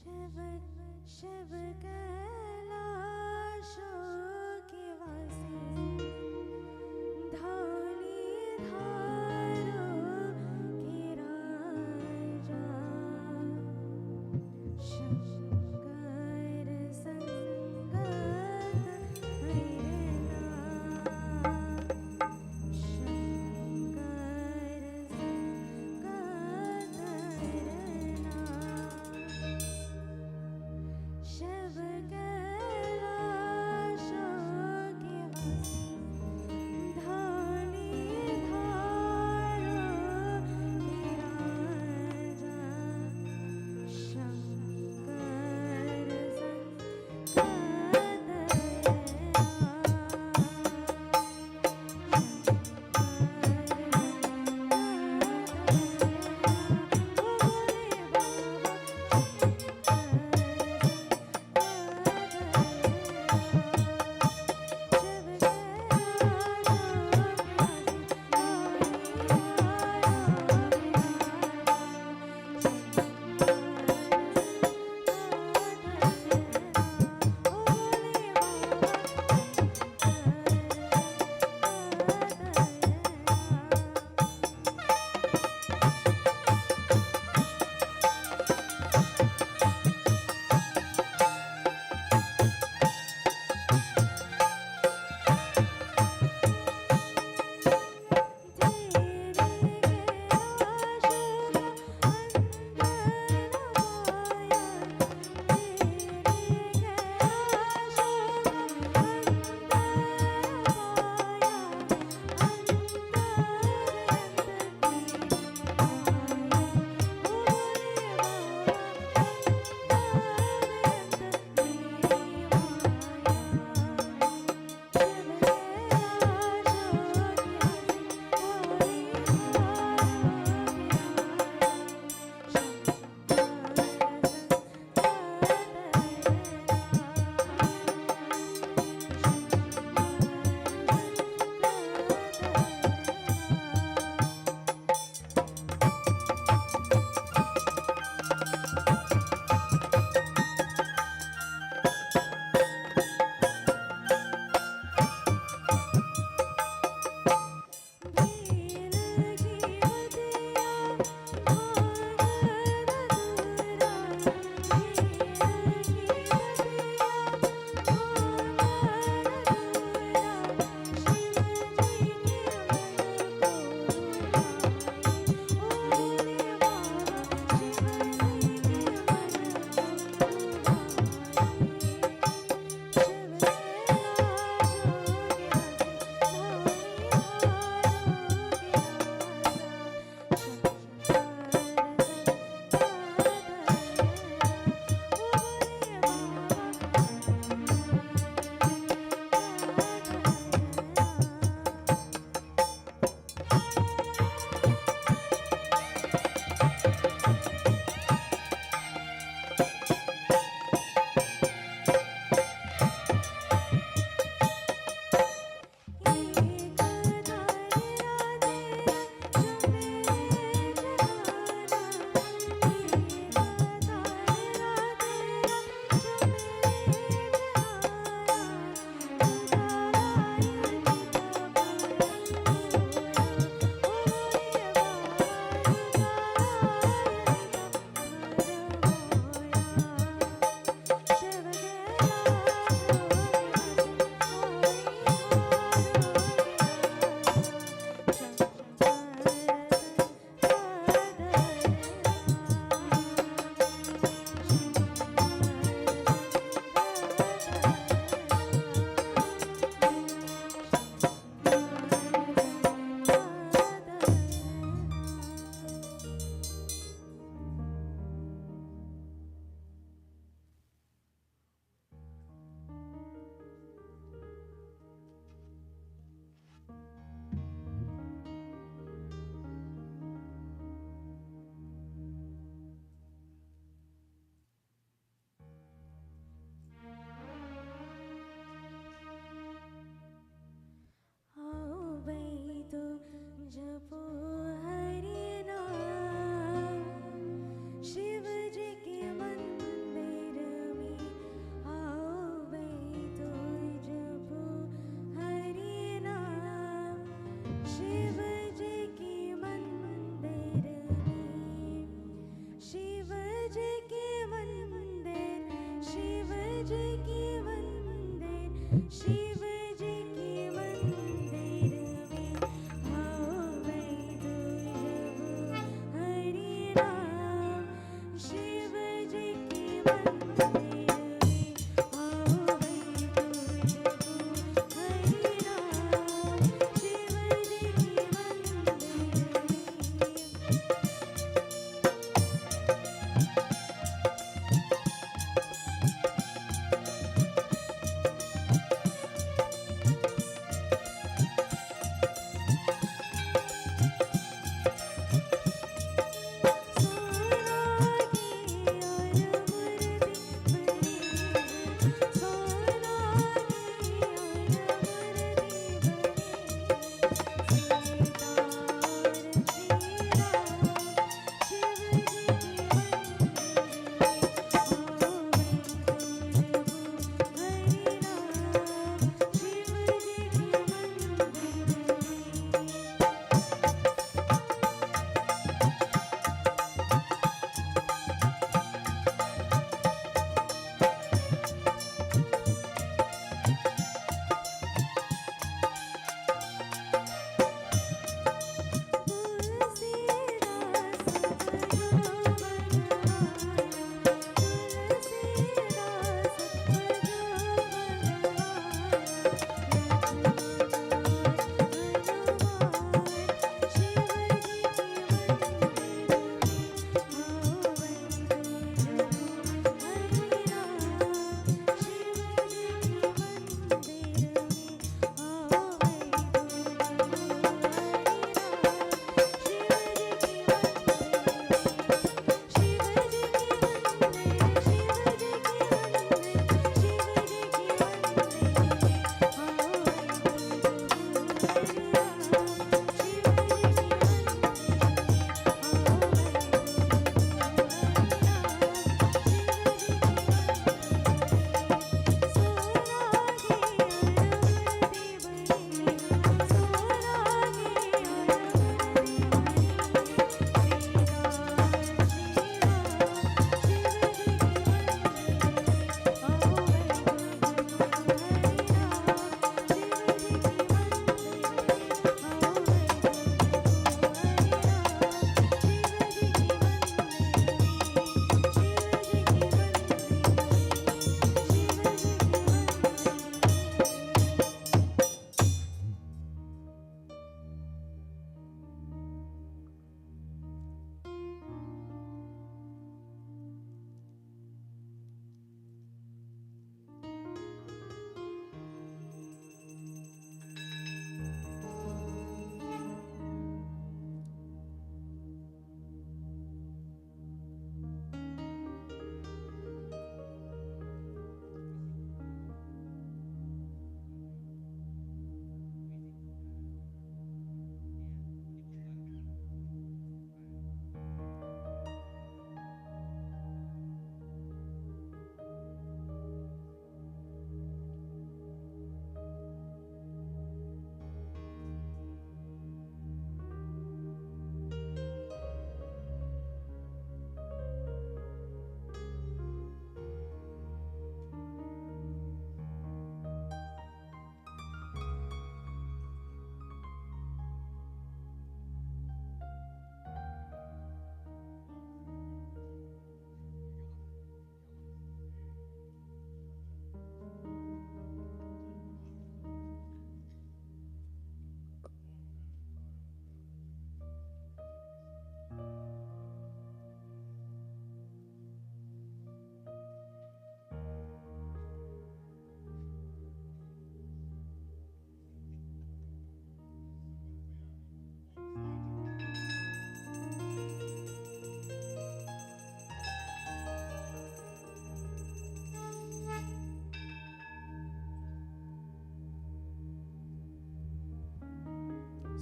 शिव शिव कैलाशों के वासी धौली धारों के राजा शंकर संगत हरना शंकर संगत हरना शिव कैलाशों के वासी धौली धारों के राजा शंकर जी की मंदिर शिव जी की मंदिर में आओ भाई दूज हरि नाम शिव जी की मंदिर में आओ भाई दूज हरि नाम शिव जी की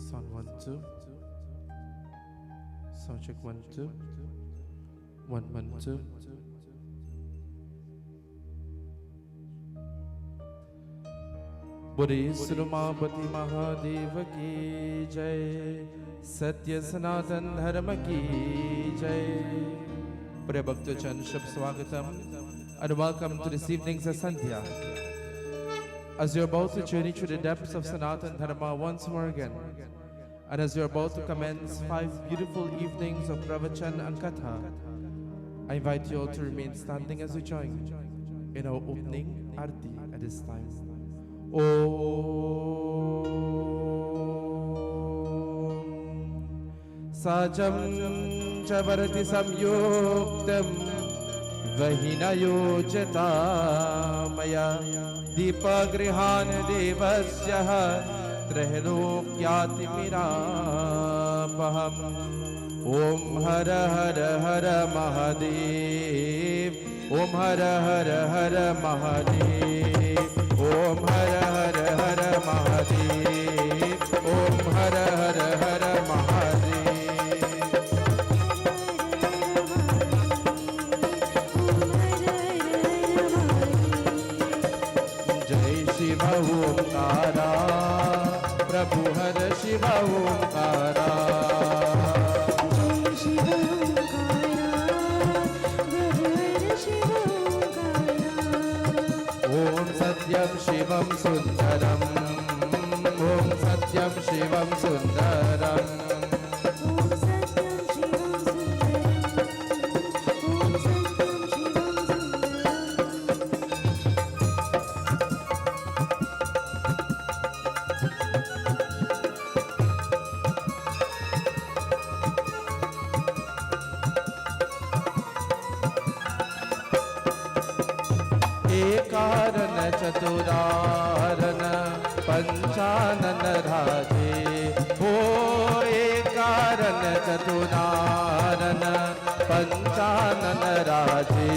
Sound 1 2. Sound check 1 2. 1 1 2. बोले सुरमापति महादेव की जय, सत्य सनातन धर्म की जय। Priya Bhaktajan, Shubh Swagatam, and welcome to this evening's Sandhya. As you're about to journey through the depths of Sanatan Dharma once more again, and as you're about to commence 5 beautiful evenings of Pravachan and Katha, I invite you all to remain standing as we join in our opening arati at this time. Sajam chavarati samyuktam vahinayojata maya deepagrihan devasya trailokyati mirapaham. Om Hara Hara Hara Mahadev, Om Hara Hara Hara Mahadev, Om Hara Hara Hara Mahadev, Om Hara Hara Hara Mahadev. Jai Shiva Omkara, Prabhu Hara Shiva Omkara. Om Satyam Shivam Sundaram, Om Satyam Shivam Sundaram, Om Satyam Shivam Sundaram, Om Satyam Shivam Ekaran Chatudaran Panchanan Raje, O Ekaran Chatudaran Panchanan Raje,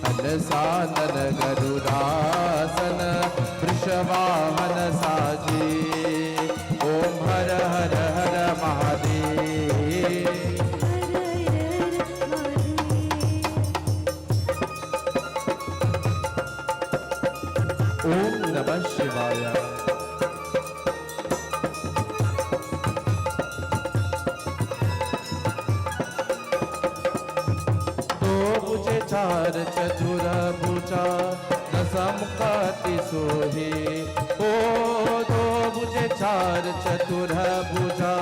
Anasanan Garudasana Vrishavan Saje, Om Hara Hara Hara Mahadev. Om Namah Shivaya. दो भुजे चार चतुर भुजा दसम काति सोहे, ओ दो भुजे चार चतुर भुजा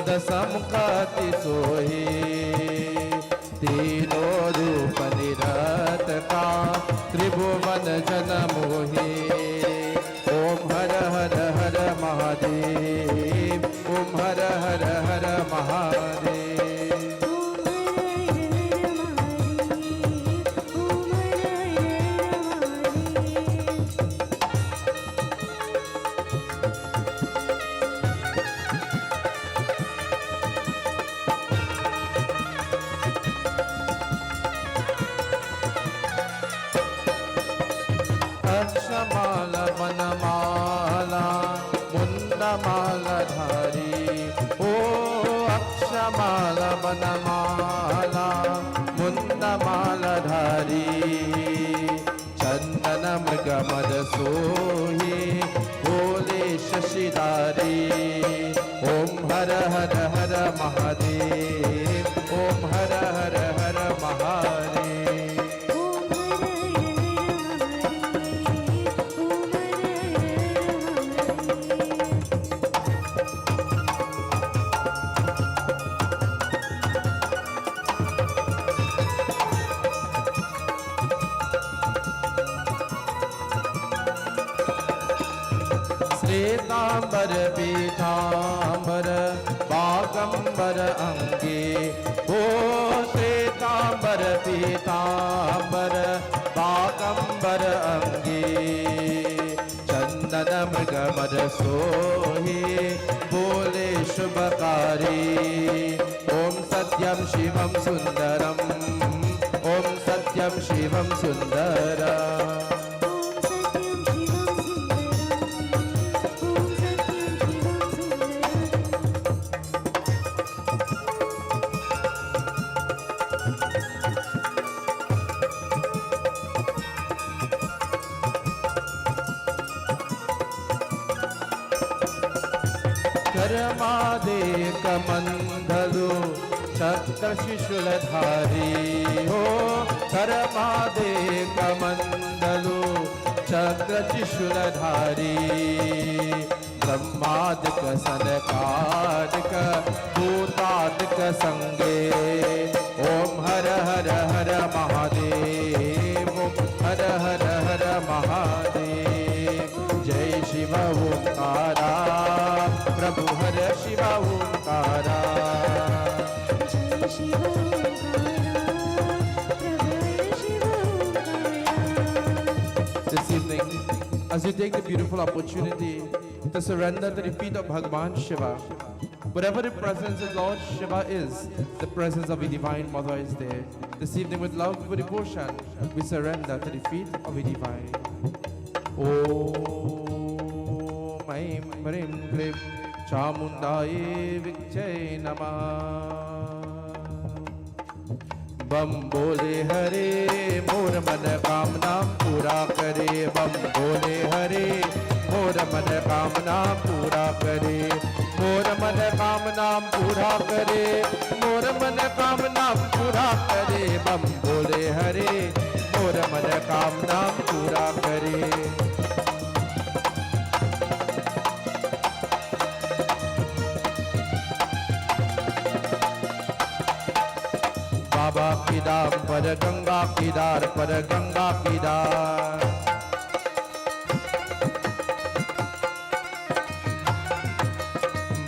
दसम काति सोहे, तीनों रूप निरत का त्रिभुवन जन मोहे। ओम हर हर हर महादेव, ओम हर हर हर महादेव। अक्षमाला वनमाला मुंडमाला धारी, ओ अक्षमाला वनमाला मुंडमाला धारी, चंदन मृग मद सोहे भोले शशिधारी। ओम हर हर हर महादेव, ओम हर हर हर महादेव। श्वेतांबर पीतांबर बागंबर अंगे, ओ श्वेतांबर पीतांबर बागंबर अंगे, चंदन मृग मद सोहे बोले शुभकारी। ओम सत्यम शिवम सुंदरम, ओम सत्यम शिवम सुंदरम। कर्मादेक मंडलु चक्र शिशूलधारी हो करमादे कमंडलो चक्र शिशूलधारी ब्रह्मादिक सनकादिक भूतादिक संगे ओम हर हर हर महादेव हर हर हर महादेव जय शिव ओंकारा प्रभु हर शिव ओंकारा जय शिव ओंकारा प्रभु Shiv Omkara. This evening, as you take the beautiful opportunity to surrender to the feet of Bhagavan Shiva, whatever the presence of Lord Shiva is, the presence of the Divine Mother is there. This evening, with love, with devotion, we surrender to the feet of the Divine. Om Aim Hrim Klim Chamundaye Vikchay Namah. बम बोले हरे मोर मन कामना पूरा करे बम बोले हरे मोर मन कामना पूरा करे मोर मन कामना पूरा करे मोर मन कामना पूरा करे बम बोले हरे मोर मन कामना पूरा करे. बाबा की दाम पर गंगा की दार पर गंगा की दार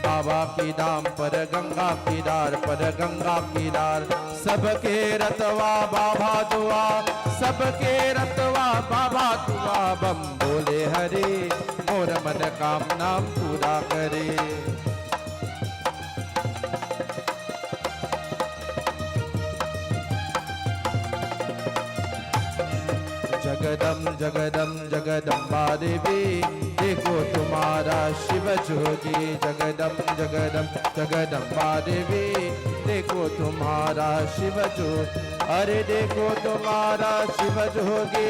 बाबा की दाम पर गंगा की दार पर गंगा की दार सबके रतवा बाबा दुआ सबके रतवा बाबा दुआ बम बोले हरे मोर मन कामना पूरा करे. जगदम जगदम जगदम्बा देवी देखो तुम्हारा शिव जोगी जगदम जगदम जगदम्बा देवी देखो तुम्हारा शिव जो अरे देखो तुम्हारा शिव जोगी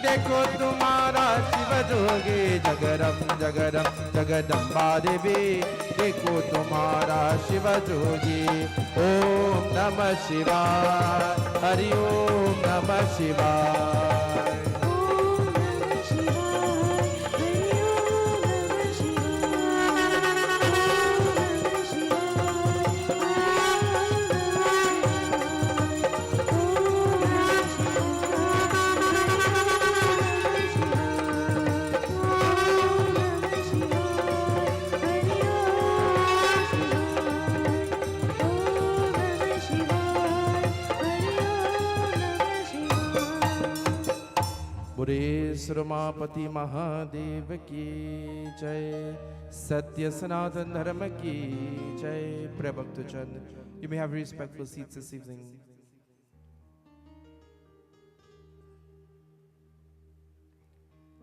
देखो तुम्हारा शिव जोगी जगदम जगदम जगदम्बा देवी देखो तुम्हारा शिव जोगी. ओम नमः शिवाय हरि ओम नमः शिवाय. रमापति महादेव की जय सत्य सनातन धर्म की जय. Pray Bhakta-chan, you may have respectful seats this evening.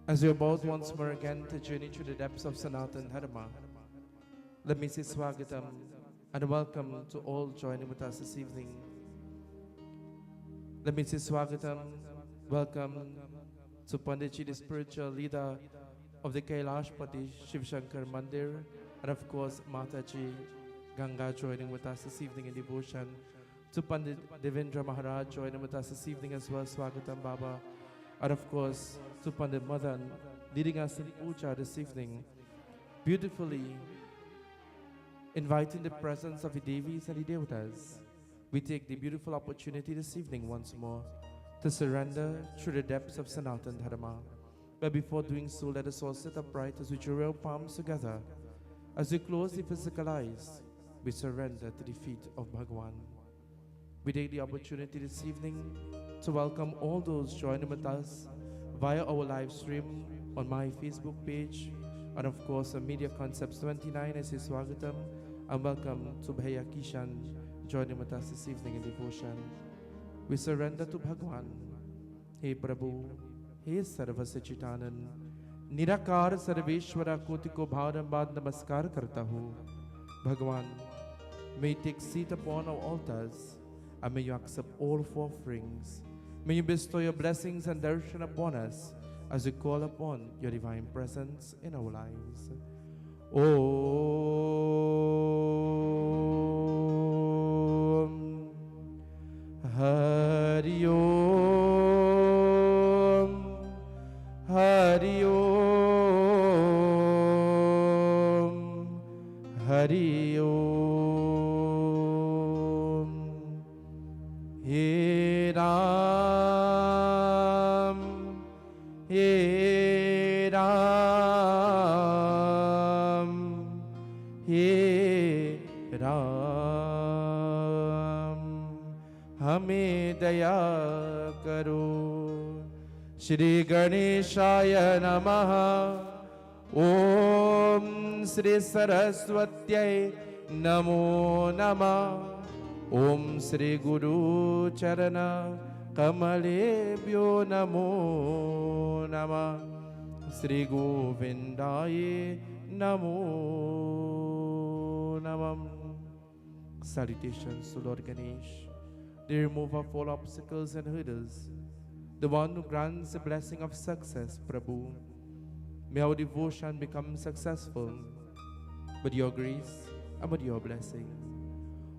As you are about once more again to journey through the depths of Sanatan Dharma, let me say Swagatam and welcome to all joining with us this evening. Let me say Swagatam, welcome to Panditji, the spiritual leader of the Kailashpati Shiv Mandir, and of course Mataji Ganga joining with us this evening in devotion. To Pandit Devendra Maharaj joining with us this evening as well, Swagatam Baba, and of course to Pandit Madan leading us in puja this evening, beautifully inviting the presence of the Devis and the Devatas. We take the beautiful opportunity this evening once more to surrender through the depths of Sanatan Dharma. But before doing so, let us all sit upright as we draw our palms together. As we close the physical eyes, we surrender to the feet of Bhagwan. We take the opportunity this evening to welcome all those joining with us via our live stream on my Facebook page, and of course on Media Concepts 29. I say Swagatam and welcome to Bhaiya Kishan joining with us this evening in devotion. We surrender to Bhagwan. Hey Prabhu, Hey Sarva Sachitanand, Nirakar Sarveshwara Koti ko bhaurambad namaskar karta hu. Bhagwan, may you take seat upon our altars and may you accept all offerings. May you bestow your blessings and darshan upon us as we call upon your divine presence in our lives. Om Hari Om, Hari Om, Hari Om. He Ram, He Ram, He Ram. हमें दया करो. श्री गणेशाय नमः. ओम श्री सरस्वत्यै नमो नमः. ओम श्री गुरु चरण कमलेभ्यो नमो नमः. श्री गोविंदाय नमो नमः. Salutations to Lord Ganesh, the remover of all obstacles and hurdles, the one who grants the blessing of success, Prabhu. May our devotion become successful with your grace and with your blessing.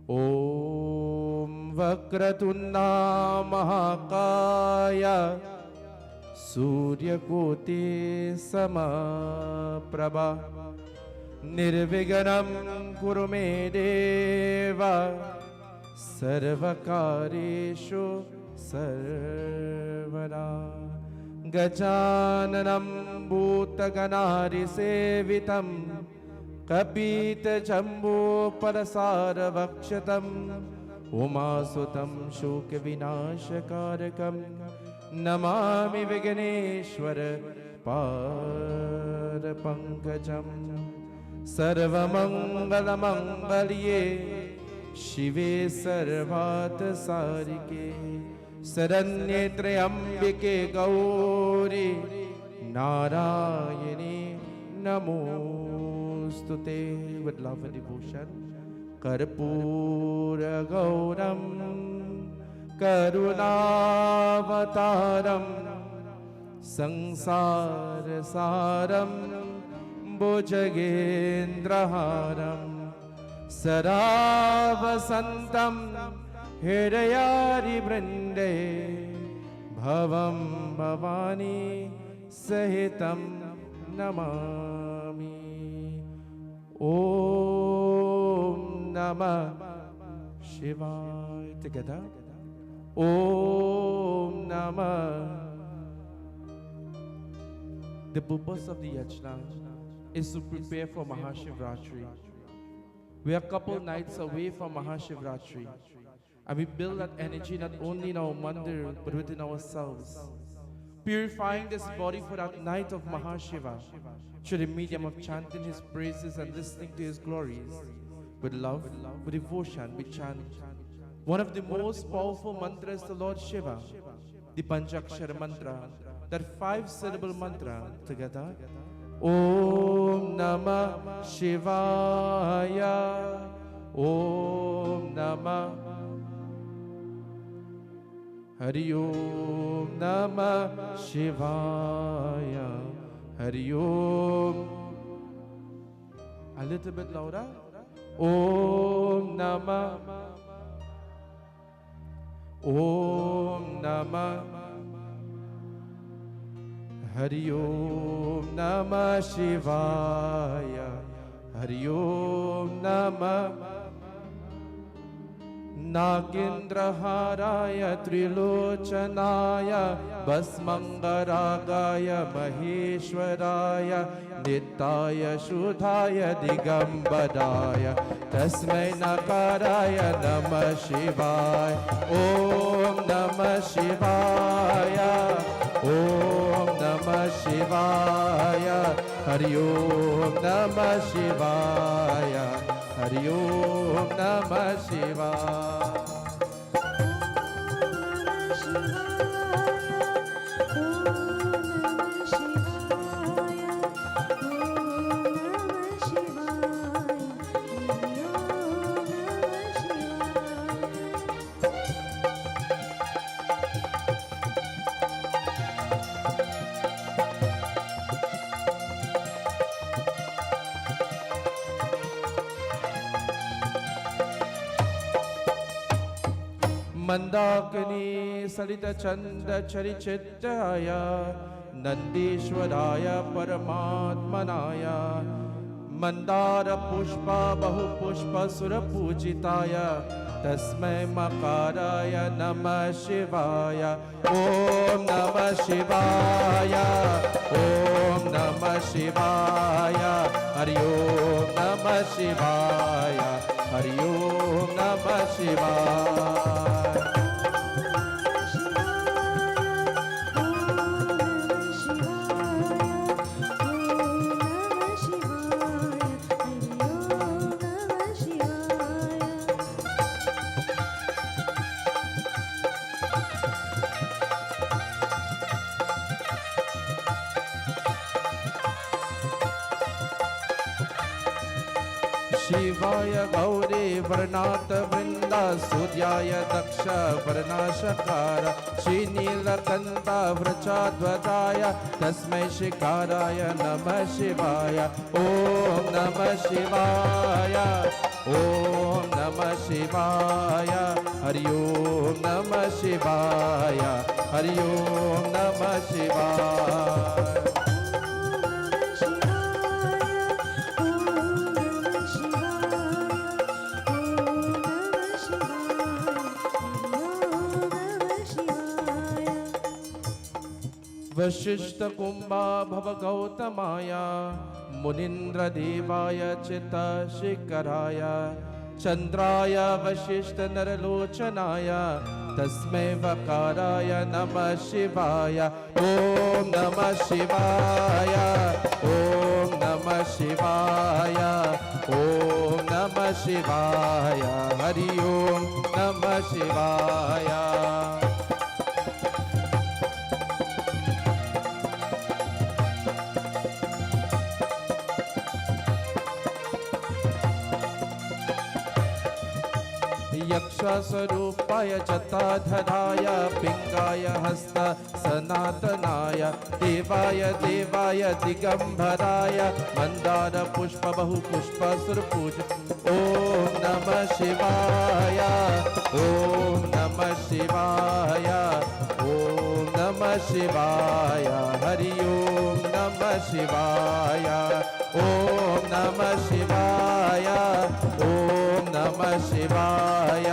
Om Vakratunda Mahakaya Suryakoti Samaprabha Nirviganam Kurume Deva Sarvakareshu Sarvada Gajananam Bhutaganari Sevitam Kapita Jambu Parasara Vakshatam Umasutam Shuka Vinashakarakam Namami Viganeshwara Parapankajam Sarvamangala Mangalye Shive Sarvata Sarike Saranye Trayambike Gauri Narayani Namostute. With love and devotion, Karpura Gauram Karunavataram Sangsara Saram Bhujagendraharam Saravasantam Hridayari Brinde Bhavam Bhavani Sahitam Namami. Om Namah Shivaya. Together. Om Namah. The purpose of the yajna is to prepare for Mahashivratri. We are a couple nights away from Mahashivratri, and we build that energy not only in our mandir but within ourselves, purifying this body for that night of Mahashiva through the medium of chanting his praises and listening to his glories. With love, with devotion, we chant one of the most powerful mantras to Lord Shiva, the Panchakshara mantra, that 5-syllable mantra. Together. Om Namah Shivaya. Om Namah Hari Om Namah Shivaya. Hari Om. A little bit louder. Om Namah. Om Namah Hari Om Namah Shivaya. Hari Om Namah Nagendraharaya Trilochanaya Basmangaragaya Maheshwaraya Nittaya Shudhaya Digambaraya Tasmai Nakaraya Namah Shivaya. Om Namah Shivaya. Om Namah Shivaya. Hari Om Namah Shivaya. Hari Om Namah Shivaya. Mandakini सलित चंद चरिचित्राय नंदीश्वराय परमात्मनाय मंदार पुष्प बहु पुष्प सुर पूजिताय तस्मै मकाराय नमः शिवाय। ओम नमः शिवाय, ओम नमः शिवाय, हरि ओम नमः शिवाय, हरि ओम नमः शिवाय। शिवाय गौरी वर्णात वृंदा सूर्याय दक्ष वर्णाशकार श्रीनीलकंठ वृषाध्वजाय तस्मै शिकाराय नमः शिवाय। ओम नमः शिवाय, ओम नमः शिवाय, हरि ओम नमः शिवाय, हरि ओम नमः शिवाय। वशिष्ठ कुंभा भव गौतमाय मुनीन्द्र देवाय चित शिखराय चंद्राय वशिष्ठ नरलोचनाय तस्मै वकाराय नमः शिवाय। ओम नमः शिवाय, ओम नमः शिवाय, ओम नमः शिवाय, हरि ओम नमः शिवाय। यक्षस्वरूपाय जटाधराय पिंगाय हस्त सनातनाय देवाय देवाय दिगंबराय मंदार पुष्प बहु पुष्प सुरपूज। ओम नमः शिवाय, ओम नमः शिवाय, ओम नमः शिवाय, हरि ओम नमः शिवाय। ओम नमः शिवाय, ओम नमः शिवाय,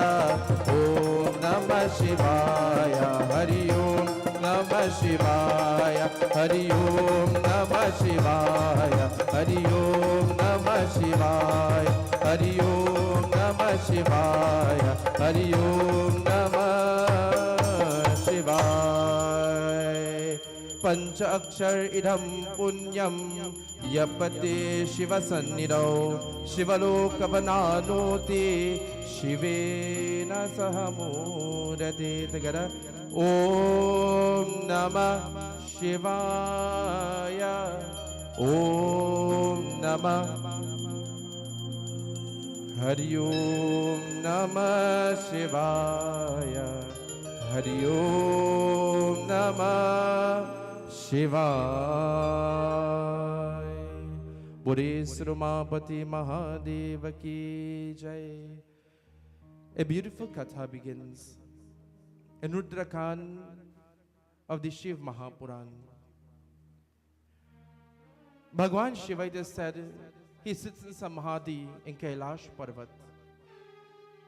ओम नमः शिवाय, हरि ओम नमः शिवाय, हरि ओम नमः शिवाय, हरि ओम नमः शिवाय, हरि ओम नमः शिवाय, हरि ओम नमः शिवाय। पंच अक्षर इदं पुण्यम यपते शिव सन्निधौ शिवलोक बनानोति शिवेन सह मूर्ते तगर। ओम नमः शिवाय, ओम नमः हरि ओम नमः शिवाय, हरि ओम नमः शिवाय। बोले श्रीमापति महादेव की जय। A beautiful katha begins in Rudrakan of the Shiv Mahapuran. Bhagwan Shiva, it is said, he sits in samadhi in Kailash Parvat.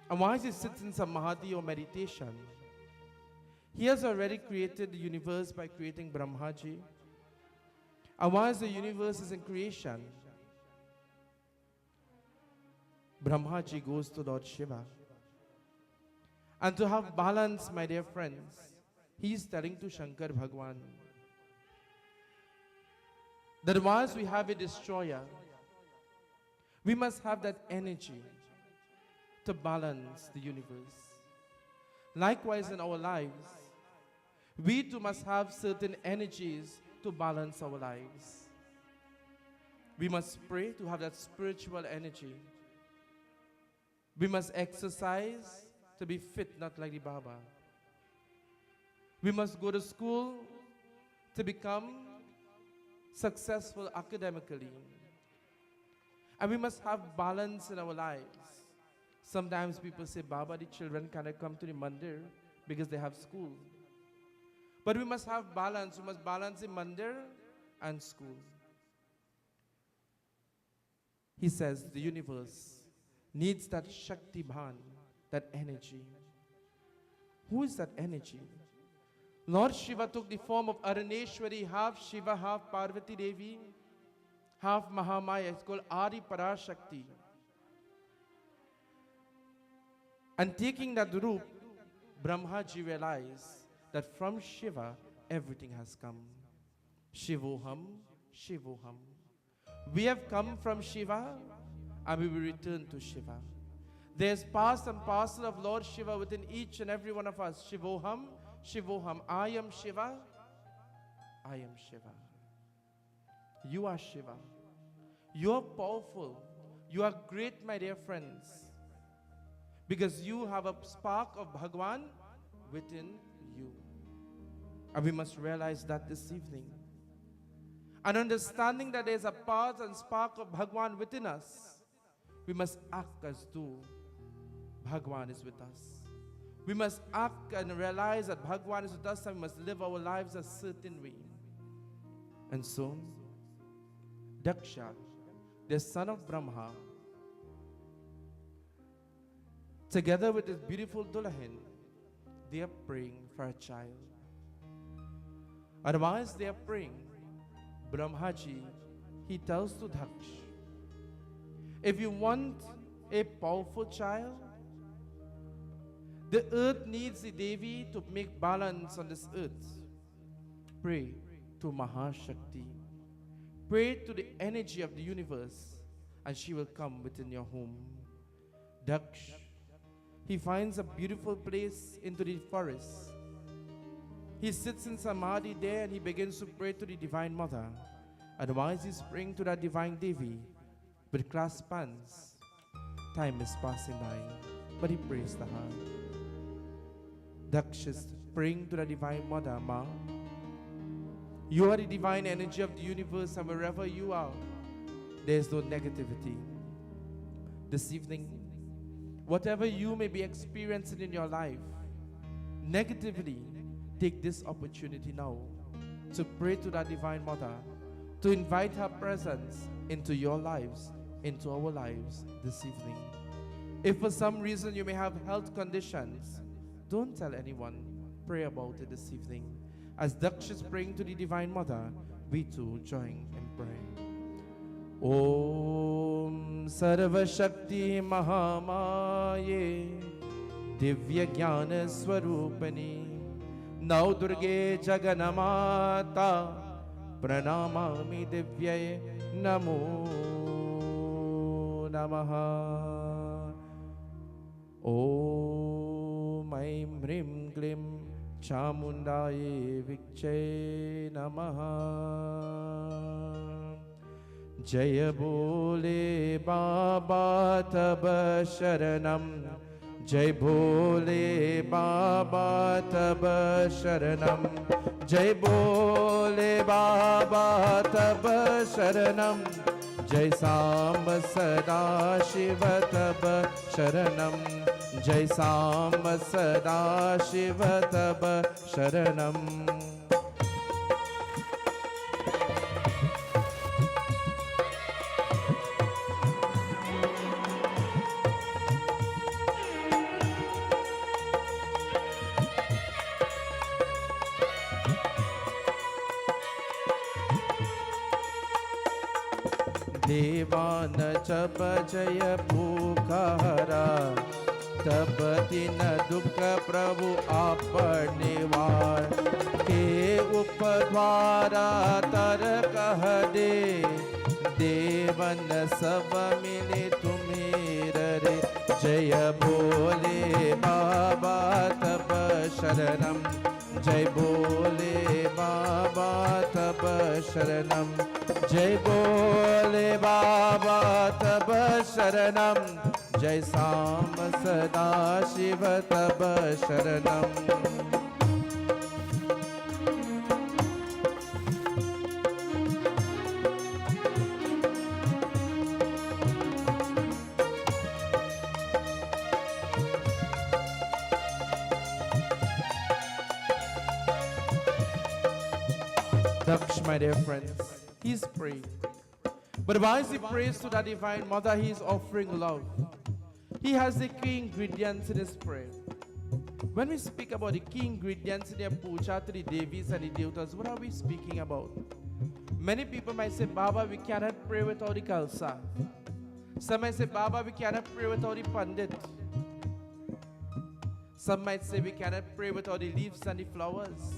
And why he sits in samadhi or meditation? He has already created the universe by creating Brahmaji. And once the universe is in creation, Brahmaji goes to Lord Shiva. And to have balance, my dear friends, he is telling to Shankar Bhagwan that once we have a destroyer, we must have that energy to balance the universe. Likewise in our lives, we too must have certain energies to balance our lives. We must pray to have that spiritual energy. We must exercise to be fit, not like the Baba. We must go to school to become successful academically. And we must have balance in our lives Sometimes people say, Baba, the children cannot come to the mandir because they have school. But we must have balance. We must balance the mandir and school. He says the universe needs that Shakti Bhan, that energy. Who is that energy? Lord Shiva took the form of Araneshwari, half Shiva, half Parvati Devi, half Mahamaya. It's called Adi Parashakti. And taking that roop, Brahmaji realized that from Shiva, everything has come. Shivoham, Shivoham. We have come from Shiva, and we will return to Shiva. There's part and parcel of Lord Shiva within each and every one of us. Shivoham, Shivoham. I am Shiva. I am Shiva. You are Shiva. You are powerful. You are great, my dear friends. Because you have a spark of Bhagwan within you. And we must realize that this evening. And understanding that there's a part and spark of Bhagwan within us, we must act as though Bhagwan is with us. We must act and realize that Bhagwan is with us, and we must live our lives a certain way. And so, Daksha, the son of Brahma, together with his beautiful Dulahin, they are praying for a child. Otherwise, they are praying. Brahmaji, he tells to Daksha, if you want a powerful child, the earth needs the Devi to make balance on this earth. Pray to Mahashakti. Pray to the energy of the universe, and she will come within your home. Daksha, he finds a beautiful place into the forest. He sits in Samadhi there and he begins to pray to the Divine Mother. Otherwise, he's praying to that Divine Devi with clasped hands. Time is passing by, but he prays to her. Daksha is praying to the Divine Mother. Ma, you are the divine energy of the universe, and wherever you are, there is no negativity. This evening, whatever you may be experiencing in your life, negatively, take this opportunity now to pray to that Divine Mother, to invite her presence into your lives, into our lives this evening. If for some reason you may have health conditions, don't tell anyone. Pray about it this evening. As Daksha is praying to the Divine Mother, we too join in praying. Om Sarva Shakti Mahamaye Divya Jnana Swarupani Nau Durge Jaganamata Pranamami Divyaye Namo Namaha. Om Aim Hrim Klim Chamundaye Vikche Namaha. Jaya Bole Baba Taba Sharanam. Jai Bole Baba Taba Sharanam. Jai Bole Baba Taba Sharanam. Jai Samba Sada Shiva Taba Sharanam. Jai Samba Sada Shiva Taba Sharanam. देवान जप जय पुकारा तब दिन दुख प्रभु आप निवार के उपद्वारा तर कह दे देवन सब मिले तुम्हें रे जय बोले बाबा तब शरणम जय बोले बाबा तब शरणम जय बोले बाबा तब शरणम जय साम सदा शिव तब शरणम. Daksh, my dear friends, he's praying. But while he prays to the Divine Mother, he is offering love. He has the key ingredients in his prayer. When we speak about the key ingredients in their puja to the Devis and the devotees, what are we speaking about? Many people might say, Baba, we cannot pray without the Khalsa. Some might say, Baba, we cannot pray without the Pundit. Some might say, we cannot pray without the leaves and the flowers.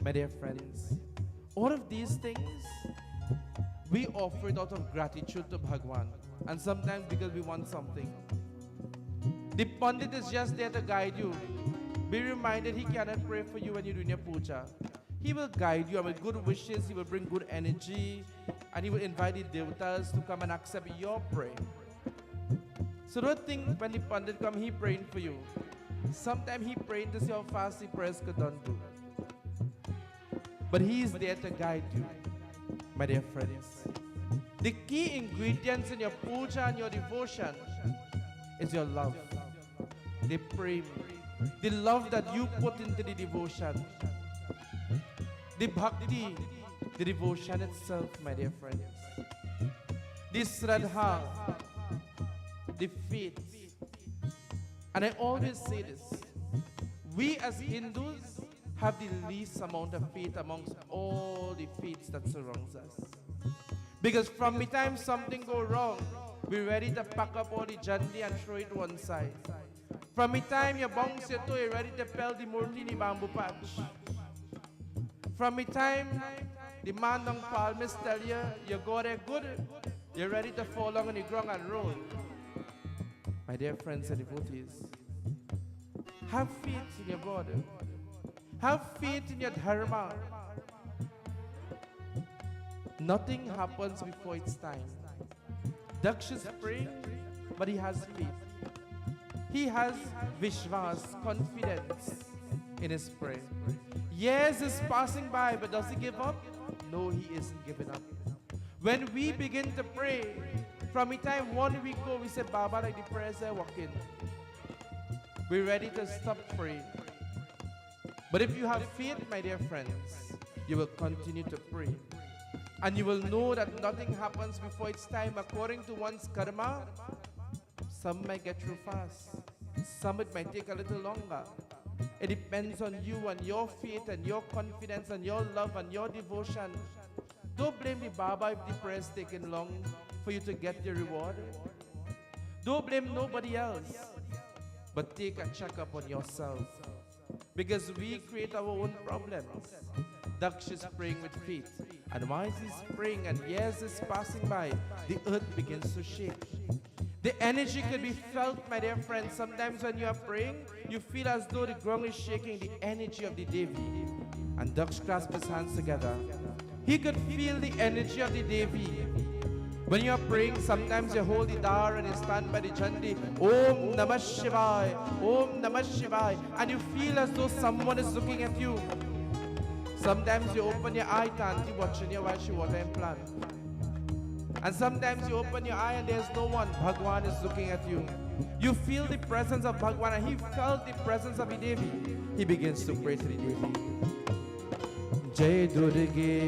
My dear friends, all of these things, we offer it out of gratitude to Bhagwan. And sometimes because we want something. The Pundit is just there to guide you. Be reminded he cannot pray for you when you're doing your puja. He will guide you and with good wishes, he will bring good energy, and he will invite the devotees to come and accept your prayer. So don't think when the Pundit come, he praying for you. Sometimes he praying to see how fast the prayers could done do. But he is there to guide you, my dear friends. The key ingredients in your puja and your devotion is your love, the prem, the love that you put into the devotion, the bhakti, the devotion itself, my dear friends. The shraddha, the faith. And I always say this, we as Hindus have the least amount of faith amongst all the faiths that surrounds us. Because from the time something goes wrong, we're ready to pack up all the jandi and throw it one side. From the time you bounce your toe, you're ready to peel the murti in the bamboo patch. From the time the man on Palmas tell you, you go there good, you're ready to fall down on the ground and roll. My dear friends and devotees, have faith in your God. Have faith in your dharma. Nothing happens before its time. Daksha is praying, but he has faith. He has vishwas, confidence in his prayer. Years is passing by, but does he give up? No, he isn't giving up. When we begin to pray, from the time 1 week ago, we say, Baba, like the prayers are walking. We're ready to stop praying. But if you have faith, my dear friends, you will continue to pray. And you will know that nothing happens before its time according to one's karma. Some might get through fast. Some it might take a little longer. It depends on you and your faith and your confidence and your love and your devotion. Don't blame the Baba if the prayer is taking long for you to get your reward. Don't blame nobody else. But take a checkup on yourself. Because we create our own problems. Daksha is praying with faith. And while he's praying and years is passing by, the earth begins to shake. The energy can be felt, my dear friends. Sometimes when you are praying, you feel as though the ground is shaking, the energy of the Devi. And Daksha clasped his hands together. He could feel the energy of the Devi. When you are praying, sometimes you hold the dar and you stand by the chandi, Om Namah Shivaya, Om Namah Shivaya, and you feel as though someone is looking at you. Sometimes you open your eye, Tanti watching you while she water and plant. And sometimes you open your eye and there's no one. Bhagwan is looking at you. You feel the presence of Bhagwan, and he felt the presence of the Devi. He begins to pray to the Devi. Jai Durge,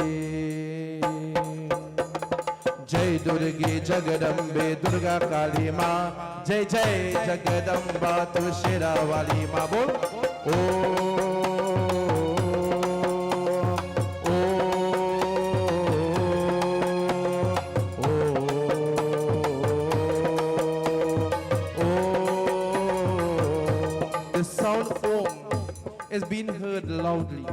Jai Durge Jagadambe Durga Kali Ma, Jai Jai Jagadamba Tu Shira Wali Ma. Bol. Is being heard loudly.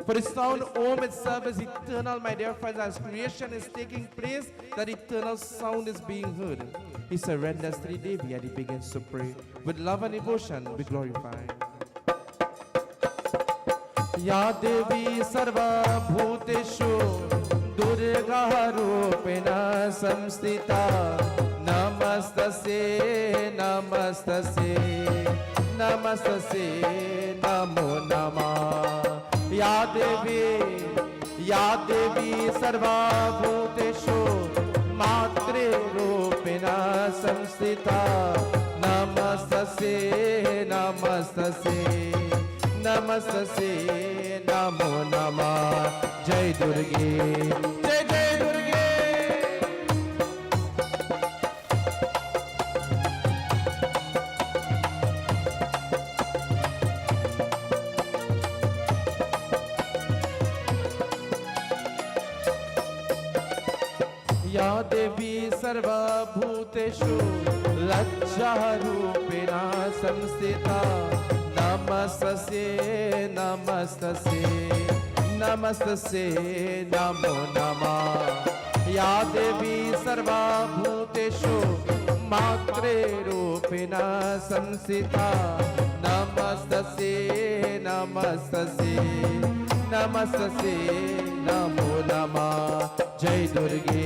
For the sound Om itself is eternal, my dear friends. As creation is taking place, that eternal sound is being heard. He surrenders to the Devi and he begins to pray. With love and devotion, be glorified. Ya Devi Sarva Bhuteshu Durga Rupena Samstita Namastasye Namastasye Namaste Namo Nama. Ya Devi Sarva Bhuteshu Matre Rupena Samstita Namaste Namaste नमस्तसे नमो नमः जय दुर्गे जय जय दुर्गे या देवी सर्वभूतेषु लज्जारूपेण संस्थिता नमस्तसे नमस्तसे नमस्तसे नमो नमः या देवी सर्वभूतेषु मातृरूपेण संस्थिता नमस्तसे नमस्तसे नमस्तसे नमो नमः जय दुर्गे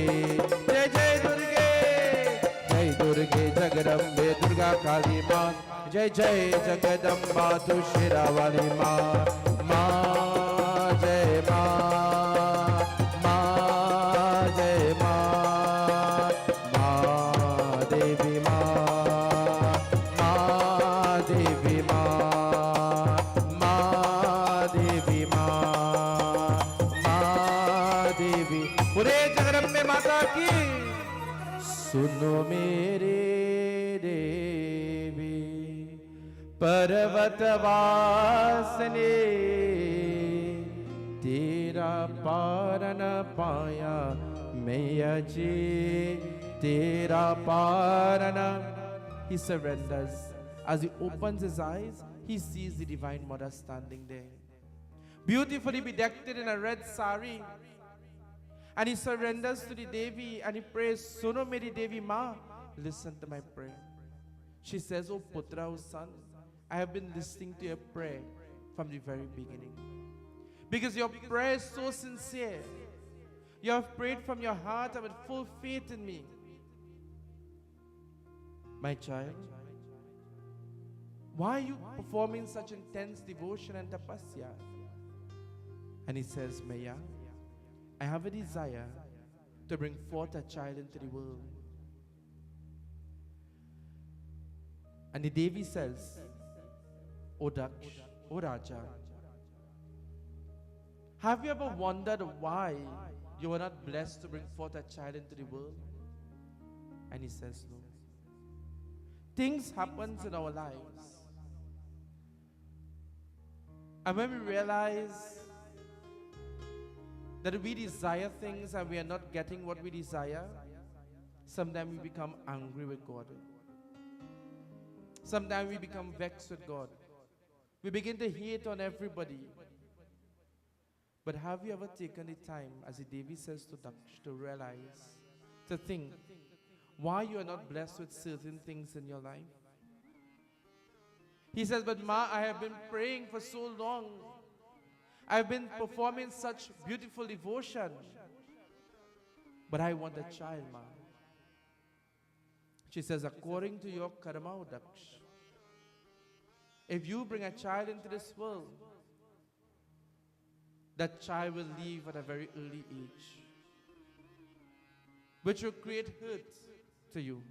जय जय दुर्गे जय दुर्गे जगदम्बे दुर्गा काली माँ जय जय जगदम्बा तू शेरावाली माँ माँ जय माँ माँ जय माँ माँ देवी माँ माँ देवी माँ माँ देवी माँ माँ देवी पूरे जगदम्बे माता की सुनो मेरे देवी पर्वत वासने तेरा पार न पाया मैया जी तेरा पार न. He surrenders. As he opens his eyes, he sees the Divine Mother standing there, beautifully bedecked in a red sari. And he surrenders to the Devi and he prays, Suno meri Devi Ma, listen to my prayer. She says, oh Putra, oh son, I have been listening to your prayer from the very beginning. Because your prayer is so sincere. You have prayed from your heart and with full faith in me. My child, why are you performing such intense devotion and tapasya? And he says, Maya, I have a desire to bring forth a child into the world. And the Devi says, O Daksh, O Raja, have you ever wondered why you were not blessed to bring forth a child into the world? And he says, no. Things happen in our lives. And when we realize that we desire things and we are not getting what we desire, sometimes we become angry with God. Sometimes we become vexed with God. We begin to hate on everybody. But have you ever taken the time, as the Devi says to Daksha, to realize, to think, why you are not blessed with certain things in your life? He says, but Ma, I have been praying for so long. I've been performing such beautiful devotion. But I want a child, Ma. She says, according to your karma, O Daksha, if you bring a child into this world, that child will leave at a very early age, which will create hurt to you.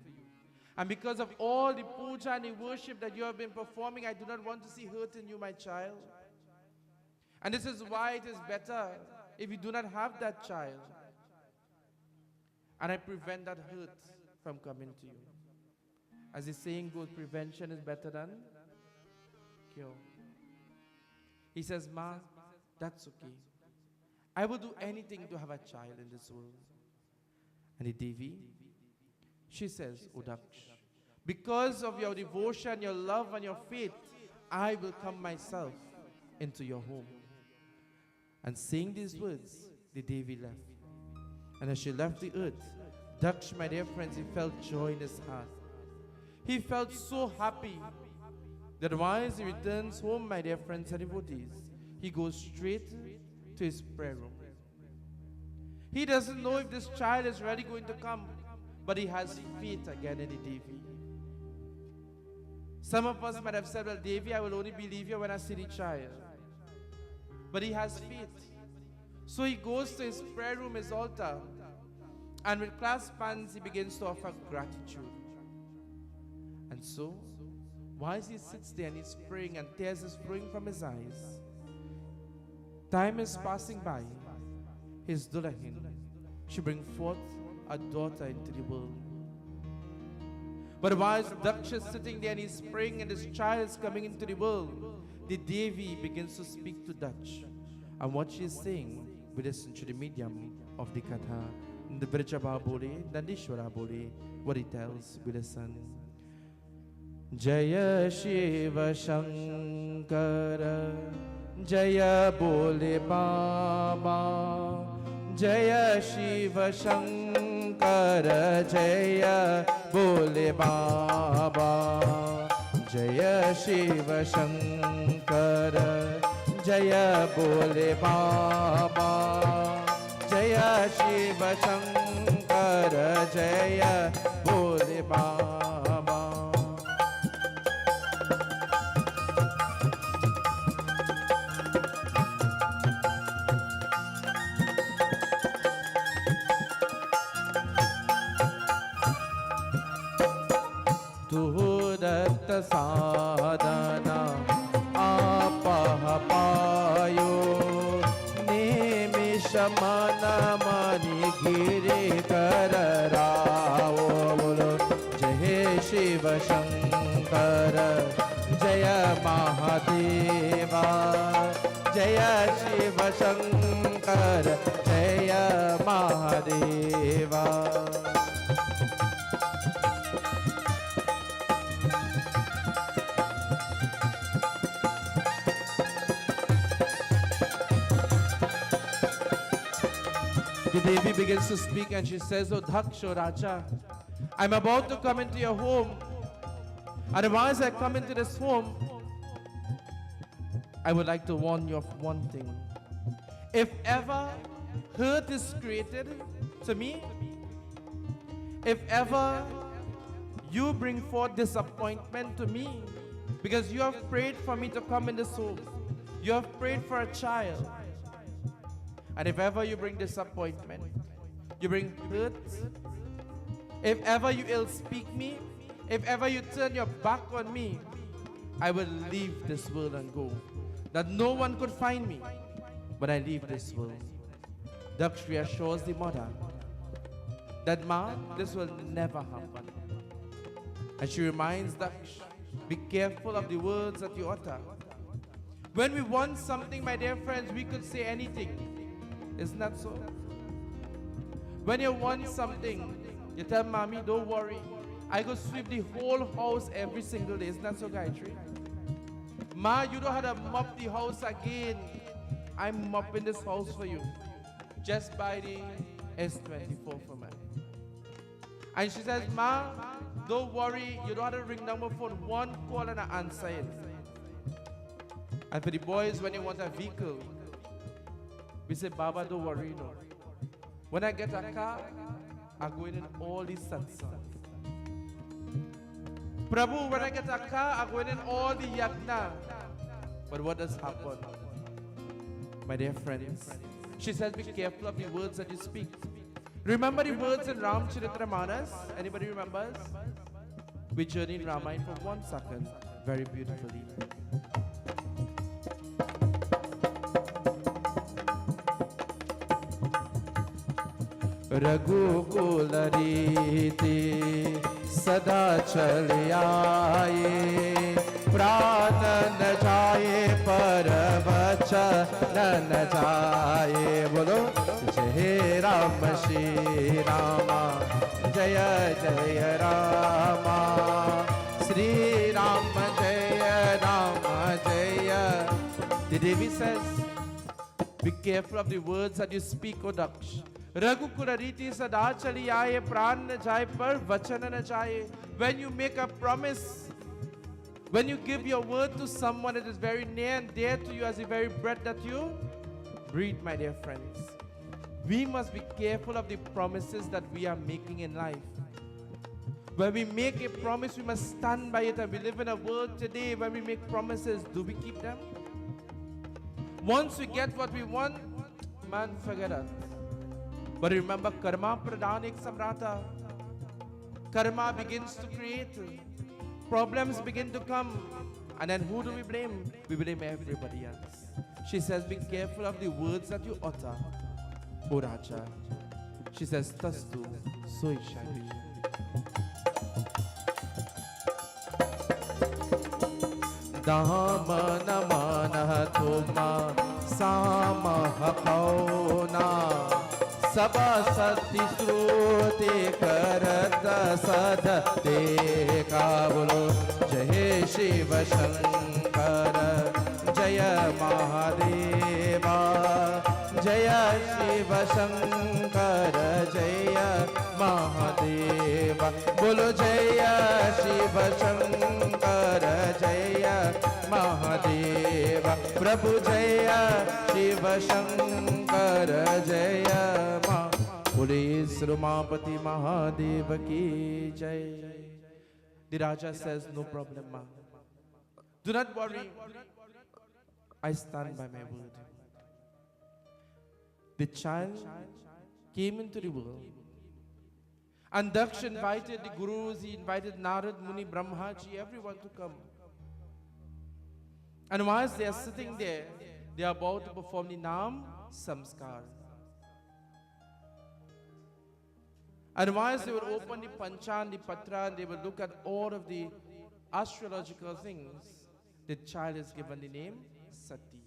And because of all the puja and the worship that you have been performing, I do not want to see hurt in you, my child. And this is why it is better if you do not have that child. And I prevent that hurt from coming to you. As the saying goes, prevention is better than cure. He says, Ma, that's okay. I will do anything to have a child in this world. And the Devi, she says, O Daksha, because of your devotion, your love and your faith, I will come myself into your home. And saying these words, the Devi left. And as she left the earth, Daksha, my dear friends, he felt joy in his heart. He felt so happy that once he returns home, my dear friends and devotees, he goes straight to his prayer room. He doesn't know if this child is really going to come, but he has faith again in the Devi. Some of us might have said, well, Devi, I will only believe you when I see the child. But he has faith. So he goes to his prayer room, his altar, and with clasped hands, he begins to offer gratitude. And so, while he sits there and he's praying and tears is flowing from his eyes, time is passing by. His Dulahin, she brings forth a daughter into the world. But while Daksha is sitting there and he's praying and his child is coming into the world, the Devi begins to speak to Daksh. And what she is saying, we listen to the medium of the Katha. The Vrichabha Bole, Nandishwara Bole, what he tells, we listen. Jaya Shiva Shankara, Jaya Bole Baba, Jaya Shiva Shankara, Jaya Bole Baba, Jaya Shiva Shankara, Jaya Bole Baba, Jaya Shiva Shankara, Jaya Bole Baba. Tuhudat sadhana apaha payo nimishamana mani giri kararao. Bolo Jai Shiva Shankara, Jaya Mahadeva, Jaya Shiva Shankara, Jaya Mahadeva. The Devi begins to speak and she says, "Oh Daksha, Raja, I'm about to come into your home. And as I come into this home, I would like to warn you of one thing. If ever hurt is created to me, if ever you bring forth disappointment to me, because you have prayed for me to come in this home, you have prayed for a child, and if ever you bring disappointment, you bring hurt, if ever you ill speak me, if ever you turn your back on me, I will leave this world and go. That no one could find me when I leave this world." Daksh reassures the mother that, "Ma, this will never happen." And she reminds Daksh, "Be careful of the words that you utter. When we want something, my dear friends, we could say anything. Isn't that so? When you want something, you tell Mommy, don't worry, I go sweep the whole house every single day. Isn't that so, Gayatri? Ma, you don't have to mop the house again. I'm mopping this house for you. Just buy the S24 for me." And she says, "Ma, don't worry, you don't have to ring down my phone. One call and I answer it." And for the boys, when you want a vehicle, we say, "Baba, don't worry, no. When I get a car, I go in all the satsang. Prabhu, when I get a car, I go in all the yagna." But what does happen? My dear friends, she says, "Be careful of the words that you speak." Remember the words in Ramcharitamanas? Anybody remembers? We journey in Ramayana for 1 second, very beautifully. रघुकुल रीति सदा चले आए, प्राण न जाए पर वचन न जाए। बोलो जय राम श्री रामा, जय जय रामा, श्री राम जय राम जय. The Devi says, "Be careful of the words that you speak, O Daksh. Raghukula riti sada chali aaye, pran na jaye par vachan na jaye." When you make a promise, when you give your word to someone that is very near and dear to you as the very breath that you breathe, my dear friends, we must be careful of the promises that we are making in life. When we make a promise, we must stand by it. And we live in a world today when we make promises, do we keep them? Once we get what we want, man, forget it. But remember, karma pradhan ek samrata. Karma begins to create. Problems begin to come. And then who do we blame? We blame everybody else. She says, be careful of the words that you utter, O Raja. She says, Tastu, so it shall be. Dhamana mana thuma samah kauna Sabha sati sruti karata sadhate kabolo Jai Shiva Shankara Jaya Mahadeva Jaya Shiva Shankara Jaya Mahadeva Bolo Jaya Shiva Shankara Jaya Mahadeva Prabhu Jaya Shiva Shankara Jaya Mahadeva Bole Srumapati Mahadeva Ki Jai. The Raja says, no problem, ma. Do not worry. I stand by my word. The child came into the world. And Daksha invited the gurus, he invited Narad, Muni, Brahmaji, everyone to come. And whilst they are sitting there, they are about to perform the Nam Samskar. And whilst they will open the Panchan, the Patra, and they will look at all of the astrological things, the child is given the name Sati.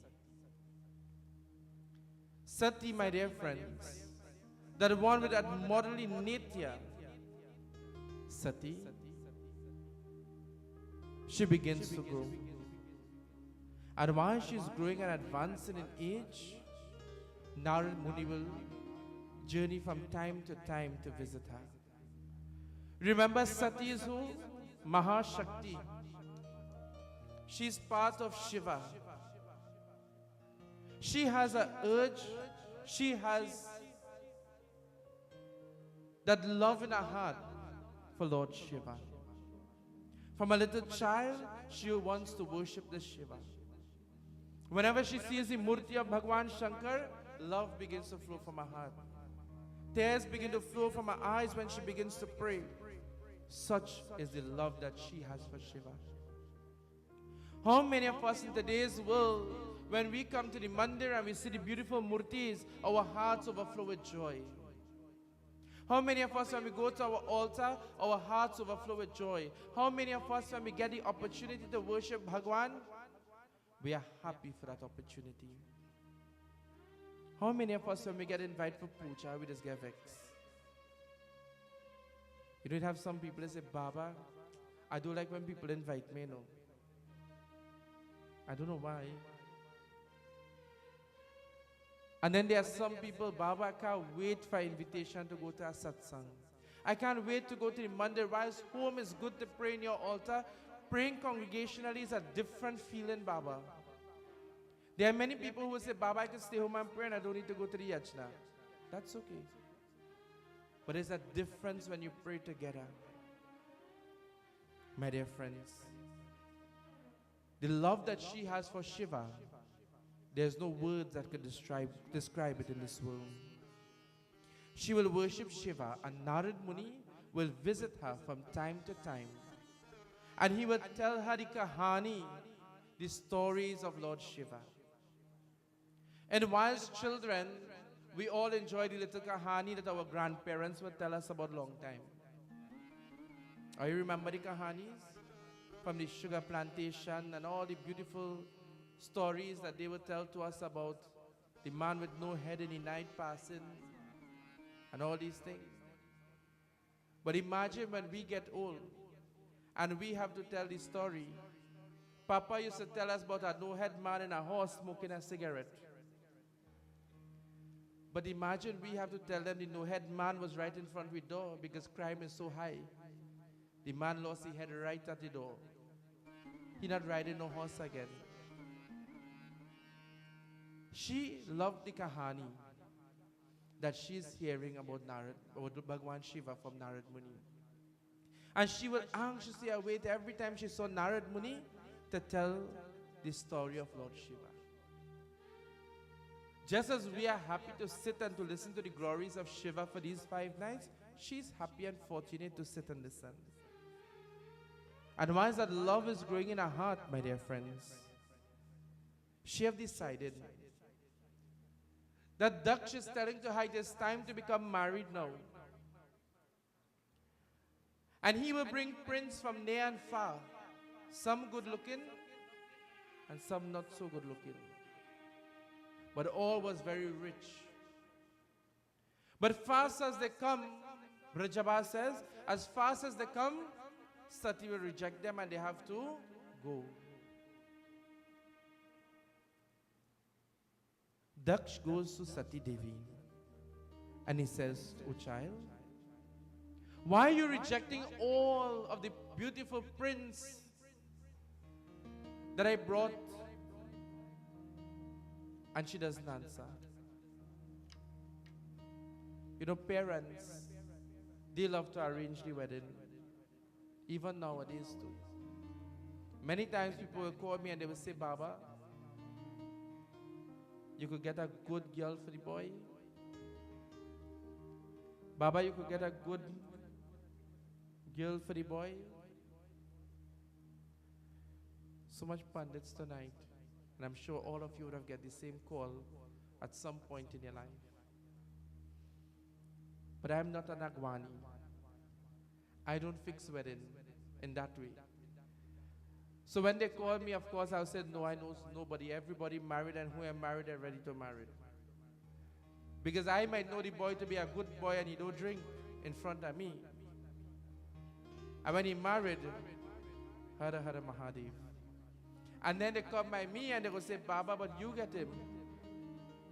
Sati, my dear friends, that one with that morally Nitya, Sati, she begins to grow. And while she is growing and advancing in age, Narad Muni will journey from time to time to visit her. Remember, Sati is who? Mahashakti. She is part of Shiva. She has an urge, she has that love in her heart for Lord Shiva. From a little child, she wants to worship the Shiva. Whenever she sees the murti of Bhagwan Shankar, love begins to flow from her heart. Tears begin to flow from her eyes when she begins to pray. Such is the love that she has for Shiva. How many of us in today's world, when we come to the mandir and we see the beautiful murtis, our hearts overflow with joy? How many of us, when we go to our altar, our hearts overflow with joy? How many of us, when we get the opportunity to worship Bhagwan, we are happy for that opportunity? How many of us, when we get invited for puja, we just get vexed? You don't have some people that say, Baba, I don't like when people invite me, no. I don't know why. And then there are some people, Baba, I can't wait for invitation to go to a satsang. I can't wait to go to the mandir. Whilst home is good to pray in your altar, praying congregationally is a different feeling, Baba. There are many people who say, Baba, I can stay home and pray and I don't need to go to the yajna. That's okay. But there's a difference when you pray together. My dear friends, the love that she has for Shiva, there's no words that could describe it in this world. She will worship Shiva, and Narad Muni will visit her from time to time. And he will tell her the kahani, the stories of Lord Shiva. And whilst children, we all enjoy the little kahani that our grandparents would tell us about a long time. Are you remember the kahanis? From the sugar plantation and all the beautiful stories that they would tell to us about the man with no head in the night passing and all these things. But imagine when we get old and we have to tell the story. Papa used to tell us about a no-head man and a horse smoking a cigarette. But imagine we have to tell them the no-head man was right in front of the door because crime is so high. The man lost his head right at the door. He not riding no horse again. She loved the kahani that she's hearing about Bhagwan Shiva from Narad Muni. And she will anxiously await every time she saw Narad Muni to tell the story of Lord Shiva. Just as we are happy to sit and to listen to the glories of Shiva for these 5 nights, she's happy and fortunate to sit and listen. And once that love is growing in her heart, my dear friends, she have decided that Daksha is telling to her it is time to become married now. And he will bring prince from near and far, some good looking and some not so good looking. But all was very rich. But fast as they come, Brajabha says, as fast as they come, Sati will reject them and they have to go. Daksh goes to Sati Devi and he says, "Oh child, why are you rejecting all of the beautiful prince that I brought?" And she doesn't answer. You know, parents, they love to arrange the wedding. Even nowadays too. Many times people will call me and they will say, "Baba, you could get a good girl for the boy. Baba, you could get a good girl for the boy." So much pundits tonight. And I'm sure all of you would have get the same call at some point in your life. But I'm not an Agwani. I don't fix wedding in that way. So when they call me, of course, I'll say, "No, I know nobody. Everybody married, and who are married are ready to marry." Because I might know the boy to be a good boy and he don't drink in front of me. And when he married, Hara Hara Mahadev. And then they come by me and they go say, "Baba, but you get him.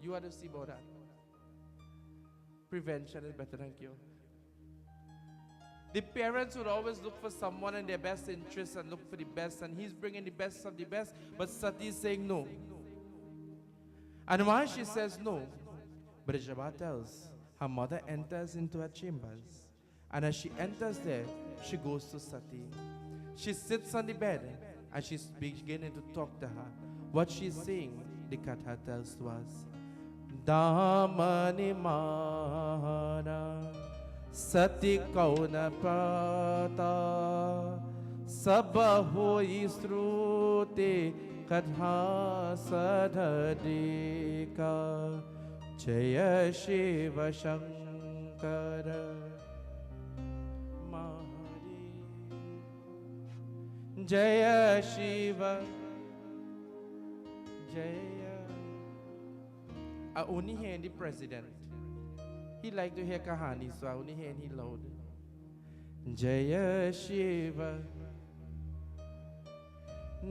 You have to see about that." Prevention is better than cure. The parents would always look for someone in their best interest and look for the best, and he's bringing the best of the best, but Sati is saying no. And why she says no, Brajabha tells, her mother enters into her chambers, and as she enters there, she goes to Sati. She sits on the bed, and she's beginning to talk to her. What she's saying, the Katha tells to us, "Damani mana Sati kauna prata Sabha hoi srute Katha sadhadika Jaya Shiva Shankara Mahari Jaya Shiva Jaya." I only hear the president. He like to hear kahani, so I only hear he loud. Jaya Shiva,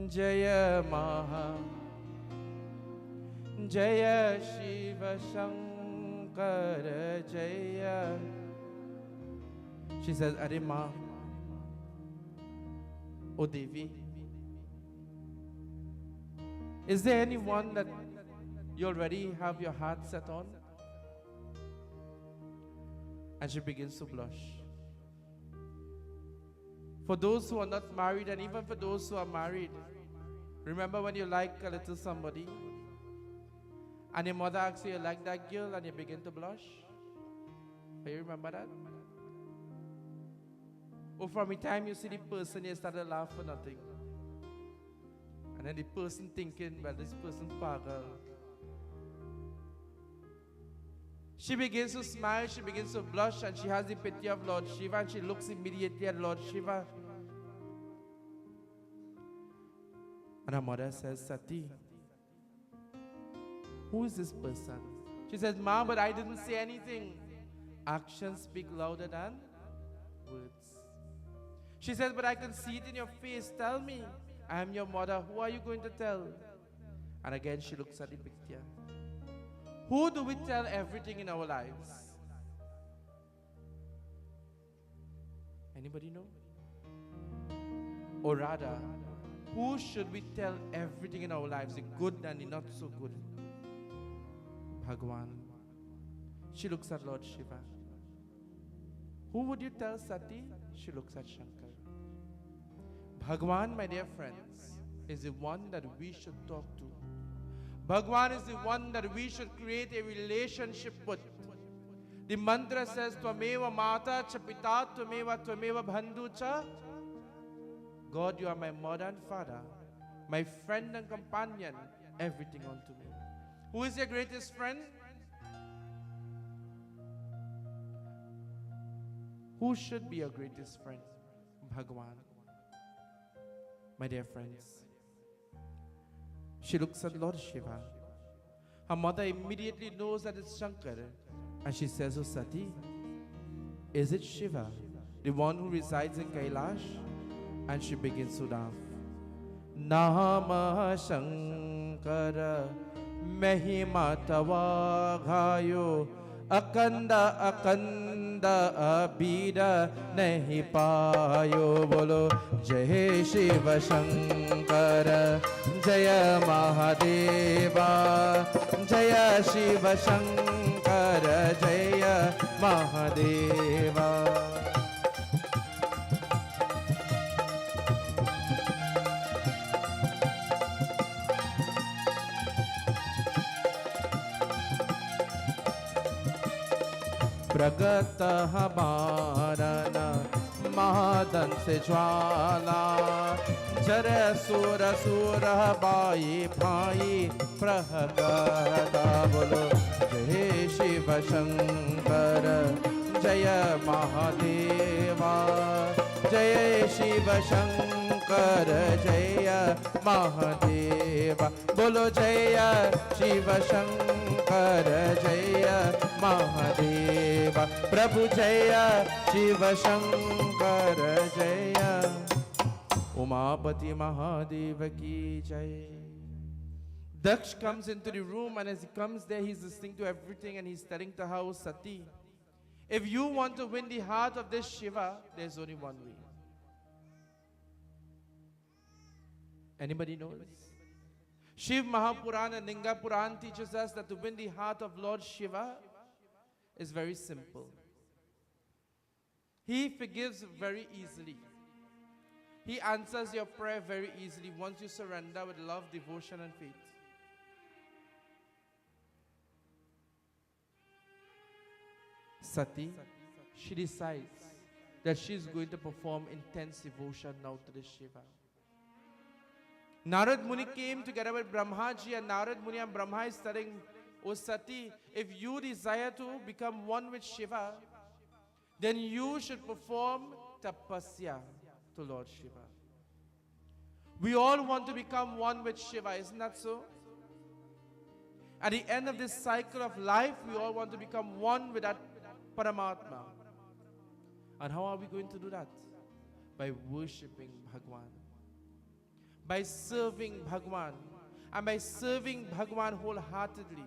Jaya Maha, Jaya Shiva Shankara Jaya. She says, "Are Ma, O Devi, is there anyone that you already have your heart set on?" And she begins to blush. For those who are not married, and even for those who are married, remember when you like a little somebody, and your mother asks you like that girl, and you begin to blush? Do you remember that? Or from the time you see the person, you start to laugh for nothing. And then the person thinking, "Well, this person's pagal." She begins to smile, she begins to blush, and she has the pity of Lord Shiva, and she looks immediately at Lord Shiva. And her mother says, "Sati, who is this person?" She says, "Ma, but I didn't say anything." Actions speak louder than words. She says, "But I can see it in your face. Tell me. I am your mother. Who are you going to tell?" And again she looks at the picture. Who do we tell everything in our lives? Anybody know? Or rather, who should we tell everything in our lives, the good and the not so good? Bhagwan. She looks at Lord Shiva. Who would you tell, Sati? She looks at Shankar. Bhagwan, my dear friends, is the one that we should talk to. Bhagwan is the one that we should create a relationship with. The mantra says, "Tvameva mata cha pita, tvameva bandhu cha God, you are my mother and father, my friend and companion, everything unto me. Who is your greatest friend? Who should be your greatest friend? Bhagwan. My dear friends, she looks at Lord Shiva. Her mother immediately knows that it's Shankar, and she says, "Oh Sati, is it Shiva, the one who resides in Kailash?" And she begins to laugh. Nama Shankara Mahima Tava Ghayo Akanda Akanda Abida Nahi Payo. Bolo Jai Shiva Shankara Jaya Mahadeva Jaya Shiva Shankara Jaya Mahadeva. प्रगत हमारन महादन से ज्वाला जर सुर सुर by भाई प्रहगदा। बोलो जय शिव शंकर जय महादेवा जय शिव शंकर जय महादेवा। बोलो जय शिव शंकर जय महादेवा। प्रभु जय शिव शंकर जय उमापति महादेव की जय. Daksh comes into the room, and as he comes there, he's listening to everything, and he's telling to her, Sati, if you want to win the heart of this Shiva, there's only one way. Anybody knows? Shiv Mahapuran and Linga Puran teaches us that to win the heart of Lord Shiva is very simple. He forgives very easily. He answers your prayer very easily once you surrender with love, devotion, and faith. Sati, she decides that she's going to perform intense devotion now to the Shiva. Narad Muni came together with Brahmaji, and Narad Muni and Brahma is telling, O Sati, if you desire to become one with Shiva, then you should perform tapasya to Lord Shiva. We all want to become one with Shiva, isn't that so? At the end of this cycle of life, we all want to become one with that Paramatma. And how are we going to do that? By worshipping Bhagwan. By serving Bhagwan. And by serving Bhagwan wholeheartedly.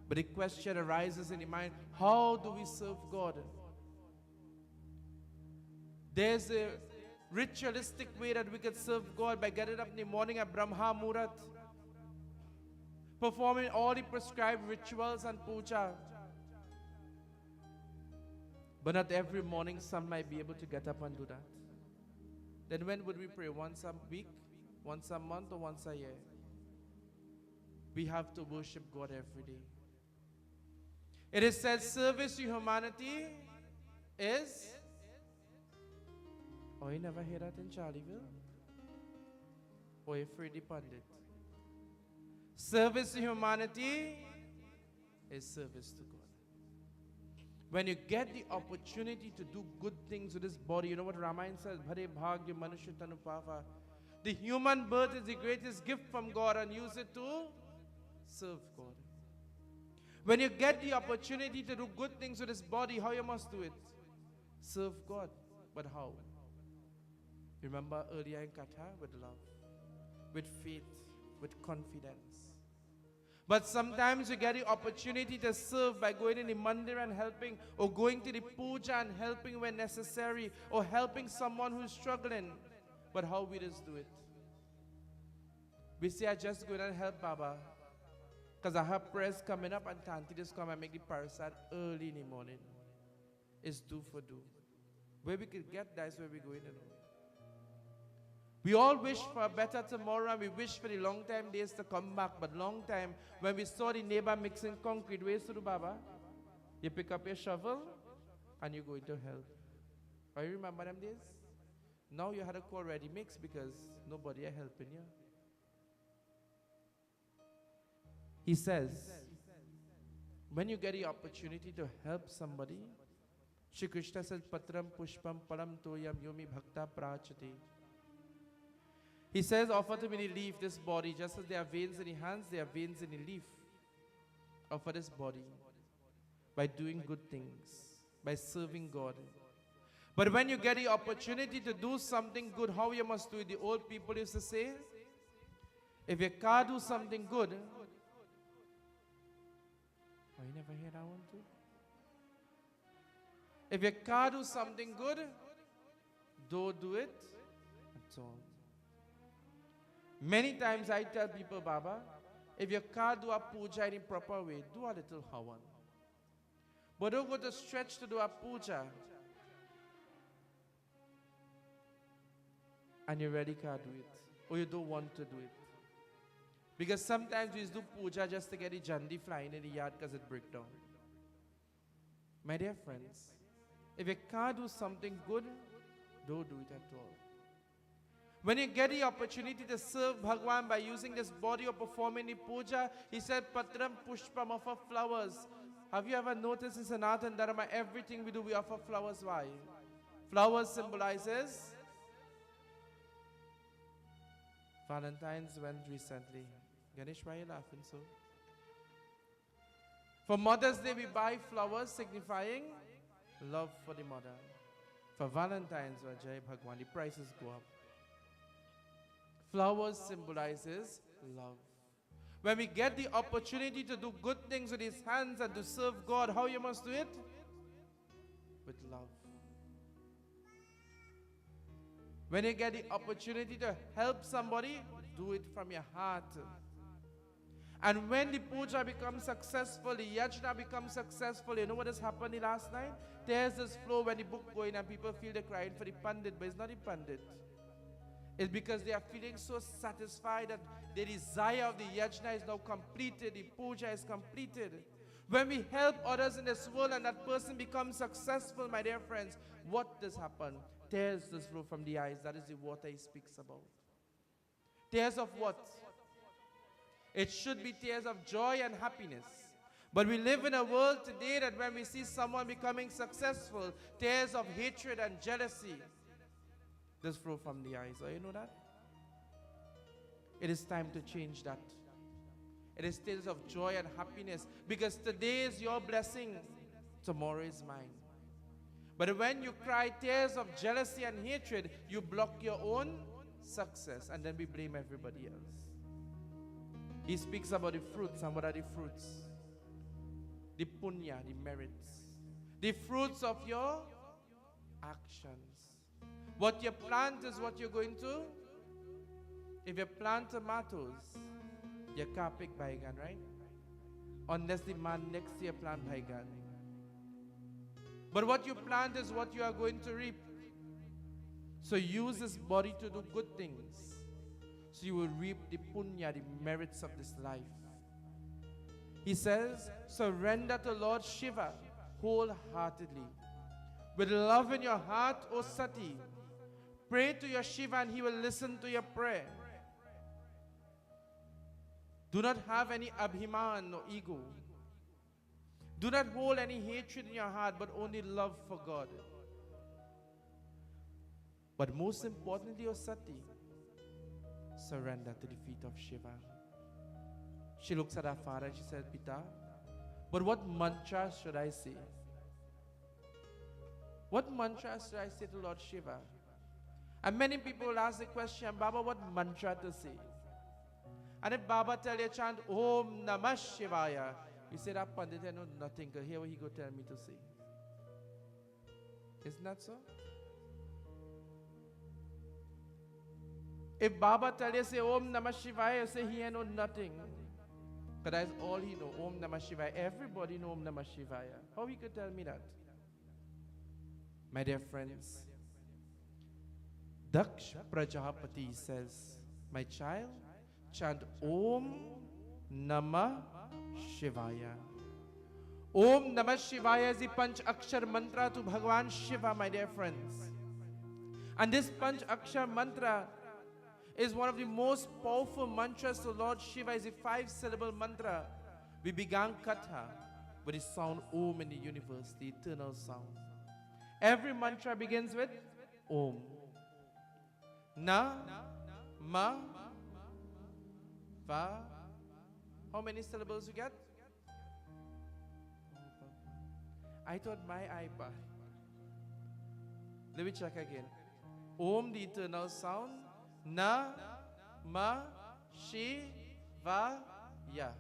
But the question arises in the mind, how do we serve God? There's a ritualistic way that we could serve God by getting up in the morning at Brahma Murat, performing all the prescribed rituals and puja. But not every morning some might be able to get up and do that. Then when would we pray? Once a week, once a month, or once a year? We have to worship God every day. It is said service to humanity is... Oh, you never hear that in Charlieville? Or Officiating Pundit? Service to humanity is service to God. When you get the opportunity to do good things with this body, you know what Ramayana says? Bhare bhagya manusya tanupava. The human birth is the greatest gift from God, and use it to serve God. When you get the opportunity to do good things with this body, how you must do it? Serve God. But how? Remember earlier in Katha, with love, with faith, with confidence. But sometimes you get the opportunity to serve by going in the mandir and helping, or going to the puja and helping when necessary, or helping someone who's struggling. But how we just do it? We say, I just go in and help Baba, because I have prayers coming up, and Tanti just come and make the parasad early in the morning. It's do for do. Where we could get that is where we're going to know. We all wish for a better tomorrow, and we wish for the long time days to come back. But long time, when we saw the neighbor mixing concrete, ways to do, Baba? You pick up your shovel and you go into help. I remember them days? Now you had to call ready mix because nobody are helping you. He says, when you get the opportunity to help somebody, Shri Krishna says, Patram Pushpam Param Toyam Yomi Bhakta Prachati. He says, offer to me the leaf, this body, just as there are veins in the hands, there are veins in the leaf. Offer this body by doing good things, by serving God. But when you get the opportunity to do something good, how you must do it? The old people used to say, if you can't do something good, oh, you never hear that one too? If you can't do something good, don't do it at all. Many times I tell people, Baba, if you can't do a puja in a proper way, do a little hawan. But don't go to stretch to do a puja and you really can't do it, or you don't want to do it. Because sometimes we do puja just to get the jandi flying in the yard because it breaks down. My dear friends, if you can't do something good, don't do it at all. When you get the opportunity to serve Bhagwan by using this body or performing the puja, he said, Patram Pushpam, offer flowers. Have you ever noticed in Sanatan Dharma, everything we do, we offer flowers? Why? Flowers symbolizes Valentine's went recently. Ganesh, why are you laughing so? For Mother's Day, we buy flowers signifying love for the mother. For Valentine's, Jai Bhagwan, the prices go up. Flowers symbolizes love. When we get the opportunity to do good things with his hands and to serve God, how you must do it? With love. When you get the opportunity to help somebody, do it from your heart. And when the puja becomes successful, the yajna becomes successful, you know what has happened the last night? There's this flow when the book going and people feel they're crying for the Pandit, but it's not the Pandit. It's because they are feeling so satisfied that the desire of the yajna is now completed, the puja is completed. When we help others in this world and that person becomes successful, my dear friends, what does happen? Tears does flow from the eyes. That is the water he speaks about. Tears of what? It should be tears of joy and happiness. But we live in a world today that when we see someone becoming successful, tears of hatred and jealousy does flow from the eyes. Oh, you know that? It is time to change that. It is tears of joy and happiness, because today is your blessing, tomorrow is mine. But when you cry tears of jealousy and hatred, you block your own success, and then we blame everybody else. He speaks about the fruits, and what are the fruits? The punya, the merits. The fruits of your actions. What you plant is what you're going to. If you plant tomatoes, you can't pick baigan, right? Unless the man next to you plant baigan. But what you plant is what you are going to reap. So use this body to do good things, so you will reap the punya, the merits of this life. He says, surrender to Lord Shiva wholeheartedly. With love in your heart, O Sati, pray to your Shiva and he will listen to your prayer. Do not have any abhiman or ego. Do not hold any hatred in your heart, but only love for God. But most importantly, O Sati, surrender to the feet of Shiva. She looks at her father and she said, Pita, but what mantra should I say? What mantra should I say to Lord Shiva? And many people will ask the question, Baba, what mantra to say? And if Baba tell you chant Om Namah Shivaya, you say that Pandit, I know nothing, because hear what he go tell me to say. Isn't that so? If Baba tell you say Om Namah Shivaya, you say he ain't know nothing. Because that's all he know, Om Namah Shivaya. Everybody know Om Namah Shivaya. How he could tell me that? My dear friends, Daksha Prajapati says, my child, chant Om Namah Shivaya. Om Namah Shivaya is the Panch Akshar mantra to Bhagwan Shiva, my dear friends. And this Panch Akshar mantra is one of the most powerful mantras to Lord Shiva. Is a 5-syllable mantra. We began Katha with the sound Om in the universe, the eternal sound. Every mantra begins with Om. Na, Ma, Va. How many syllables you get? I thought my iPad. Let me check again. Om, the eternal sound. Na, Ma, Shi, Va, Ya.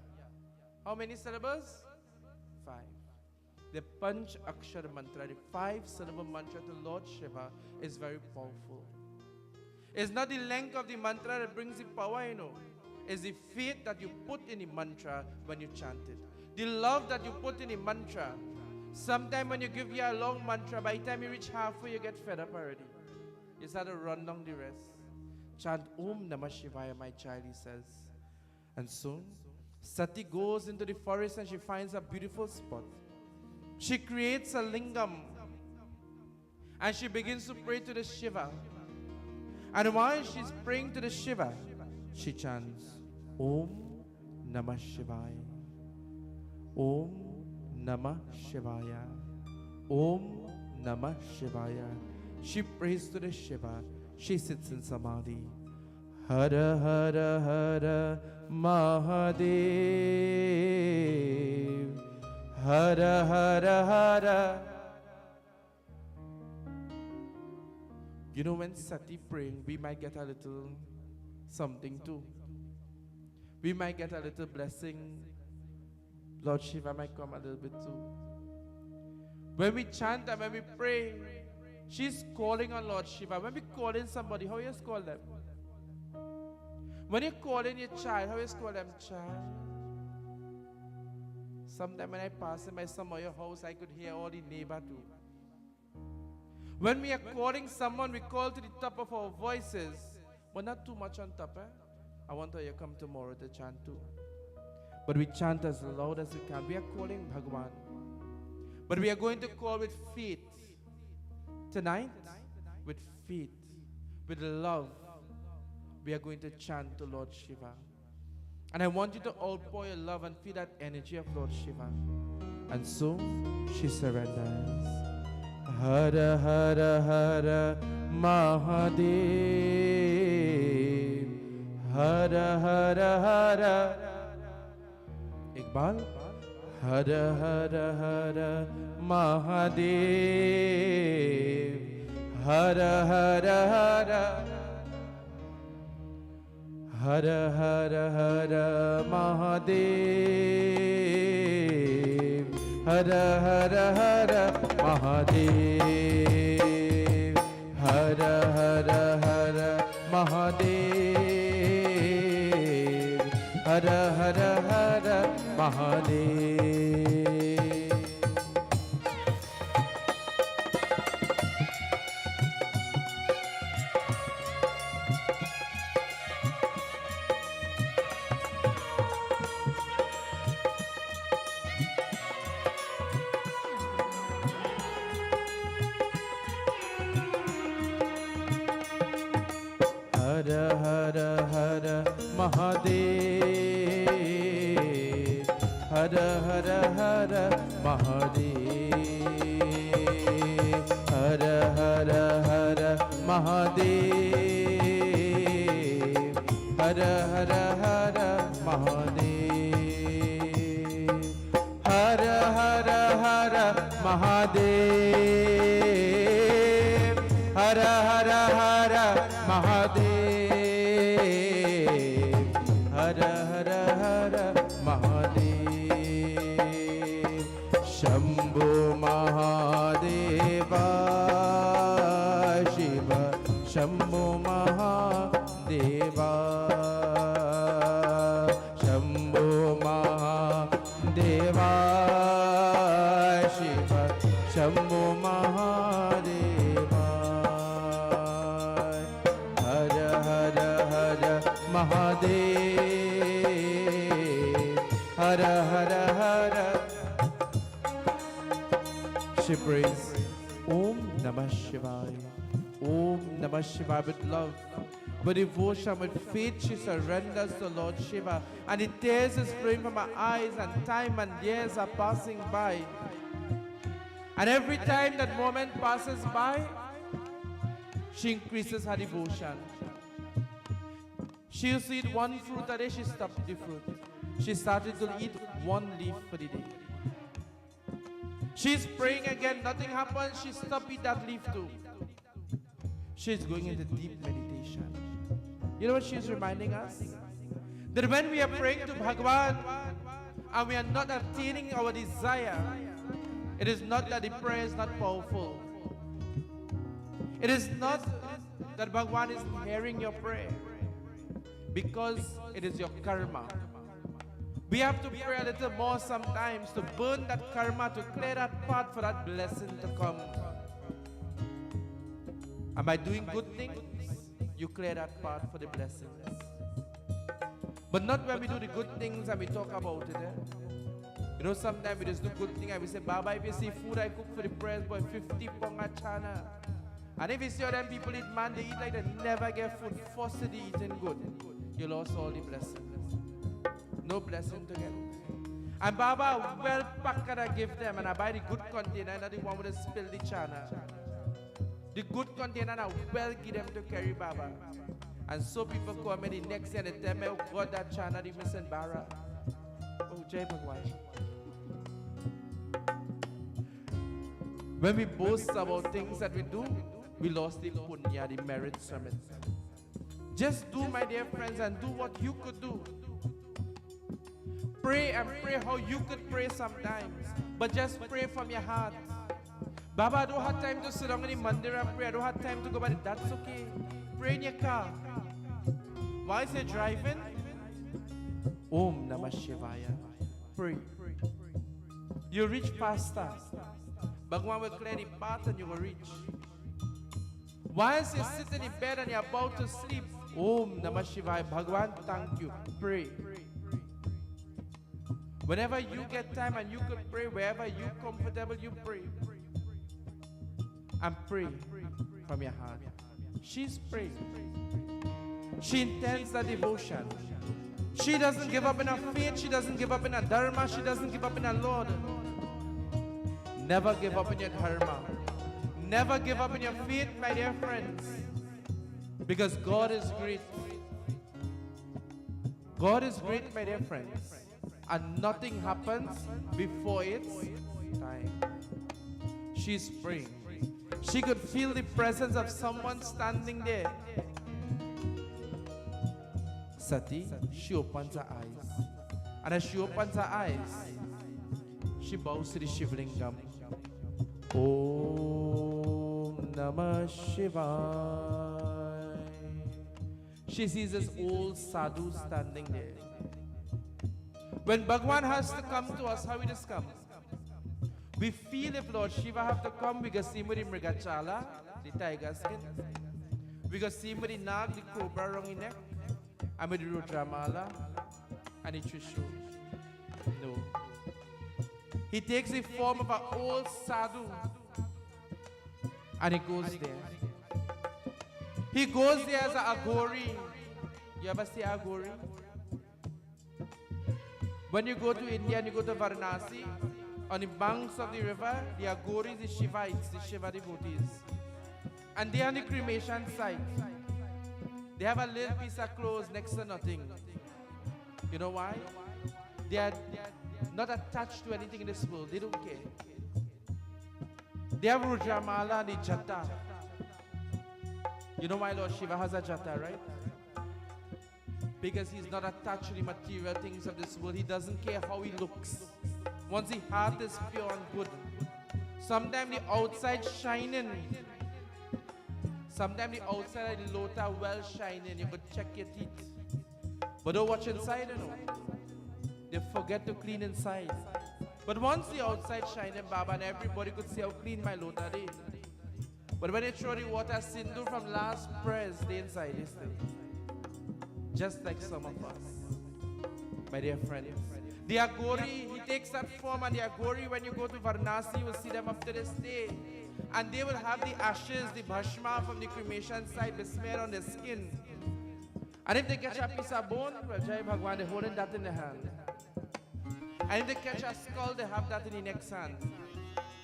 How many syllables? 5. The Panch Akshar mantra, the 5-syllable mantra to Lord Shiva, is very powerful. It's not the length of the mantra that brings the power, It's the faith that you put in the mantra when you chant it. The love that you put in the mantra. Sometimes when you give you a long mantra, by the time you reach halfway, you get fed up already. You start to run down the rest. Chant Om Namah Shivaya, my child, he says. And soon, Sati goes into the forest and she finds a beautiful spot. She creates a lingam and she begins to pray to the Shiva. And while she's praying to the Shiva, she chants Om Namah Shivaya, Om Namah Shivaya, Om Namah Shivaya. She prays to the Shiva. She sits in Samadhi. Hara Hara Hara Mahadev, Hara Hara Hara. When Sati praying, we might get a little something too. We might get a little blessing. Lord Shiva might come a little bit too. When we chant and when we pray, she's calling on Lord Shiva. When we call in somebody, how you call them? When you call in your child, how you call them? Child. Sometimes when I pass in by some of your house, I could hear all the neighbor too. When we are calling someone, we call to the top of our voices, but not too much on top. I want you to come tomorrow to chant too. But we chant as loud as we can. We are calling Bhagwan. But we are going to call with faith. Tonight, with faith, with love, we are going to chant to Lord Shiva. And I want you to outpour your love and feel that energy of Lord Shiva. And so, she surrenders. Hara Hara Hara Mahadev, Hara Hara Hara. Iqbal. Hara Hara Hara Mahadev, Hara Hara Hara, Hara Hara Hara Mahadev, Hara Hara Hara Mahadev, Hara Hara Hara Mahadev, Hara Hara Hara Mahadev. Hara Hara Hara Mahadev, Hara Hara Hara Mahadev, Hara Hara Hara Mahadev, Hara Hara Hara Mahadev, Hara Hara Hara Mahadev, Hara Hara Hara Mahadev, Hara Hara Hara Mahadev, Shambhu Mahadeva Shiva, Shambhu Mahadeva, Shambhu Mahadeva Shiva, Shambhu Mahadeva, Hara Hara Hara Mahadev, Hara Hara Hara. She prays Om Namah Shivaya, Om Namah Shiva with love, with devotion, with faith, she surrenders to Lord Shiva. And the tears is flowing from her eyes, and time and years are passing by. And every time that moment passes by, she increases her devotion. She used to eat one fruit a day, she stopped the fruit. She started to eat one leaf for the day. She's praying again, nothing happens, she stopped eating that leaf too. She's going into deep meditation. You know what she's reminding us? That when we are praying to Bhagavan and we are not obtaining our desire, it is not that the prayer is not powerful. It is not that Bhagavan is hearing your prayer, because it is your karma. We have to pray a little more sometimes to burn that karma, to clear that path for that blessing to come. And by doing good things, you clear that path for the blessings. But not when we do the good things and we talk about it. You know, sometimes we just do good things and we say, Baba, if you see food I cook for the prayers, boy, 50 pong a chana. And if you see how them people eat, man, they eat like they never get food, forced to eating good. You lost all the blessings. No blessing to get. And Baba, well packed I give them, and I buy the good container, not the one with the spill the chana. The good container, and I well give them to carry Baba. And so people call me the next day and they tell me, oh God, that chana, the missing bara. Oh, Jai Bhagwan. When we boast about things that we do, we lost the punya, the merits from it. Just do, my dear friends, and do what you could do. Pray and pray how you could pray sometimes, but just pray from your heart. Baba, I don't have time to sit down in the mandir and pray. I don't have time to go by. That's okay. Pray in your car. While you're driving, Om Namah Shivaya. Pray. You reach faster. Bhagwan will clear the path and you will reach. Whilst you're sitting in bed and you're about to sleep, Om Namah Shivaya. Bhagwan, thank you. Pray. Whenever you get time and you could pray, wherever you're comfortable, you pray. And pray from your heart. She's praying. She intends the devotion. She doesn't give up in her faith. She doesn't give up in her dharma. She doesn't give up in her Lord. Never give up in your dharma. Never give up in your faith, my dear friends. Because God is great. God is great, my dear friends. And nothing happens before its time. She's praying. She could feel the presence of someone standing there. Sati, she opens her eyes. And as she opens her eyes, she bows to the Shivlingam. Om Namah Shivaya. She sees this old sadhu standing there. When Bhagwan has to come to us, how he does come? We feel if Lord Shiva have to come, we can see him with the Mrigachala, the tiger skin. We can see him with the Nag, the cobra around his neck, and with the Rudramala and the Trishu. No. He takes the form of an old sadhu and he goes there. He goes there as an Agori. You ever see Agori? When you go to India and you go to Varanasi, on the banks of the river, the Agoris, the Shivites, the Shiva devotees. And they are on the cremation site. They have a little piece of clothes next to nothing. You know why? They are not attached to anything in this world. They don't care. They have Rudramala and the Jata. You know why Lord Shiva has a Jata, right? Because he's not attached to the material things of this world. He doesn't care how he looks. Once the heart is pure and good. Sometimes the outside shining. Sometimes the outside of the lota well shining. You could check your teeth. But don't watch inside, you know. They forget to clean inside. But once the outside shining, Baba, and everybody could see how clean my lota is. But when they throw the water sindu from last prayers, the inside is still. Just like some of us, my dear friends. The Agori, he takes that form, and the Agori, when you go to Varanasi, you will see them after this day. And they will have the ashes, the bhashma from the cremation site be smeared on their skin. And if they catch a piece of bone, well, Jai Bhagwan, they're holding that in the hand. And if they catch a skull, they have that in the next hand.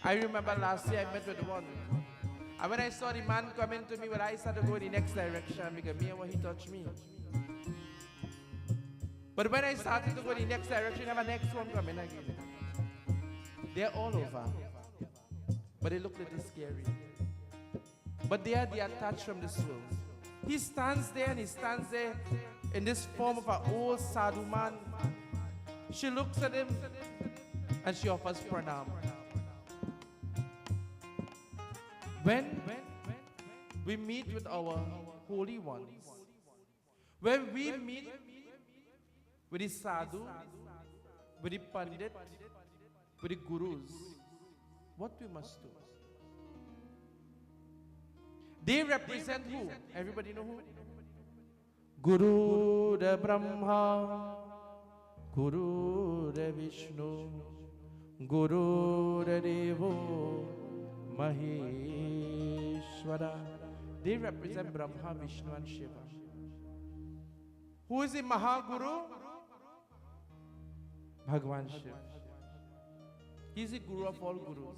I remember last year I met with one. And when I saw the man coming to me, well, I started to go in the next direction because me and what he touched me. But when I started to go in the next direction, I have a next one coming again. They're all over. But they look a little scary. But they are detached from the soul. He stands there and he stands there in this form of an old sadhu man. She looks at him and she offers pranam. When we meet with our holy ones, when we meet with the sadhu, with the pandit, with the gurus, what we must do? They represent who? Everybody know who? Guru de Brahma, Guru de Vishnu, Guru de Devo Maheshwara. They represent Brahma, Vishnu and Shiva. Who is the Mahaguru? Bhagwan Shiv. He is the Guru of all Gurus.